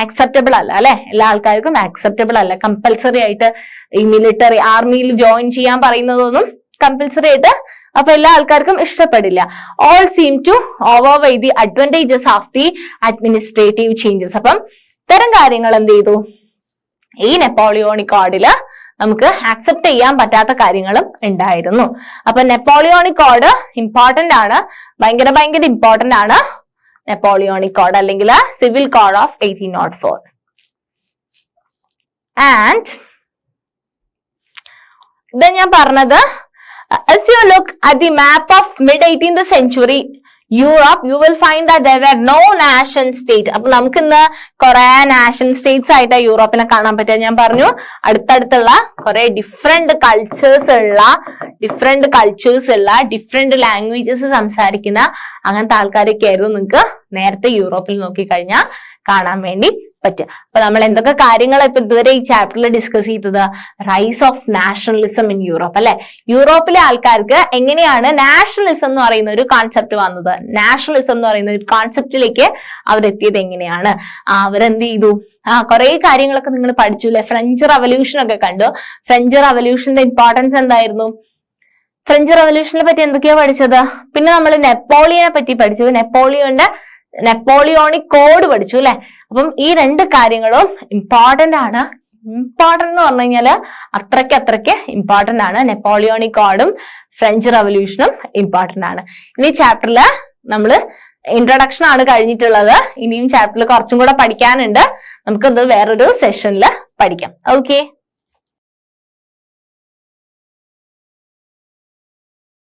ആക്സെപ്റ്റബിൾ അല്ല അല്ലെ, എല്ലാ ആൾക്കാർക്കും ആക്സെപ്റ്റബിൾ അല്ല. കമ്പൽസറി ആയിട്ട് ഈ മിലിറ്ററി ആർമിയിൽ ജോയിൻ ചെയ്യാൻ പറയുന്നതൊന്നും കമ്പൽസറി ആയിട്ട് അപ്പൊ എല്ലാ ആൾക്കാർക്കും ഇഷ്ടപ്പെടില്ല. All seem to overweigh the advantages of the administrative changes. അപ്പം ഇത്തരം കാര്യങ്ങൾ എന്ത് ചെയ്തു, ഈ നെപ്പോളിയോണിക് കോഡില് നമുക്ക് ആക്സെപ്റ്റ് ചെയ്യാൻ പറ്റാത്ത കാര്യങ്ങളും ഉണ്ടായിരുന്നു. അപ്പൊ നെപ്പോളിയോണിക് കോഡ് ഇമ്പോർട്ടന്റ് ആണ്, ഭയങ്കര ഇമ്പോർട്ടന്റ് ആണ് നെപ്പോളിയോണിക് കോഡ് അല്ലെങ്കിൽ സിവിൽ കോഡ് ഓഫ് 1804. ആൻഡ് ഇത് ഞാൻ പറഞ്ഞത്, as you look at the map of mid-18th century Europe, you will find that there were no nation state. അപ്പൊ നമുക്ക് ഇന്ന് കുറെ നാഷൻ സ്റ്റേറ്റ്സ് ആയിട്ട് യൂറോപ്പിനെ കാണാൻ പറ്റുക. ഞാൻ പറഞ്ഞു അടുത്തടുത്തുള്ള കുറെ ഡിഫറെന്റ് കൾച്ചേഴ്സ് ഉള്ള ഡിഫറെന്റ് ലാംഗ്വേജസ് സംസാരിക്കുന്ന അങ്ങനത്തെ ആൾക്കാരൊക്കെ ആയിരുന്നു നിങ്ങൾക്ക് നേരത്തെ യൂറോപ്പിൽ നോക്കിക്കഴിഞ്ഞാൽ കാണാൻ വേണ്ടി പറ്റുക. അപ്പൊ നമ്മൾ എന്തൊക്കെ കാര്യങ്ങൾ ഇപ്പൊ ഇതുവരെ ഈ ചാപ്റ്ററിൽ ഡിസ്കസ് ചെയ്തത്, rise of nationalism in Europe അല്ലെ. യൂറോപ്പിലെ ആൾക്കാർക്ക് എങ്ങനെയാണ് നാഷണലിസം എന്ന് പറയുന്ന ഒരു കോൺസെപ്റ്റ് വന്നത്, നാഷണലിസം എന്ന് പറയുന്ന ഒരു കോൺസെപ്റ്റിലേക്ക് അവരെത്തിയത് എങ്ങനെയാണ്, അവരെന്ത് ചെയ്തു, കുറെ കാര്യങ്ങളൊക്കെ നിങ്ങൾ പഠിച്ചു അല്ലെ. ഫ്രഞ്ച് റവല്യൂഷൻ ഒക്കെ കണ്ടു. ഫ്രഞ്ച് റവല്യൂഷന്റെ ഇമ്പോർട്ടൻസ് എന്തായിരുന്നു, ഫ്രഞ്ച് റവല്യൂഷനെ പറ്റി എന്തൊക്കെയാ പഠിച്ചത്. പിന്നെ നമ്മൾ നെപ്പോളിയനെ പറ്റി പഠിച്ചു, നെപ്പോളിയോണിക് കോഡ് പഠിച്ചു അല്ലെ. അപ്പം ഈ രണ്ട് കാര്യങ്ങളും ഇമ്പോർട്ടന്റ് ആണ്. ഇമ്പോർട്ടന്റ് എന്ന് പറഞ്ഞു കഴിഞ്ഞാല് അത്രയ്ക്ക് ഇമ്പോർട്ടന്റ് ആണ്. നെപ്പോളിയോണിക് കോഡും ഫ്രഞ്ച് റവല്യൂഷനും ഇമ്പോർട്ടന്റ് ആണ്. ഇനി ചാപ്റ്ററില് നമ്മള് ഇൻട്രൊഡക്ഷൻ ആണ് കഴിഞ്ഞിട്ടുള്ളത്. ഇനിയും ചാപ്റ്ററിൽ കുറച്ചും കൂടെ പഠിക്കാനുണ്ട്. നമുക്കത് വേറൊരു സെഷനിൽ പഠിക്കാം. ഓക്കെ.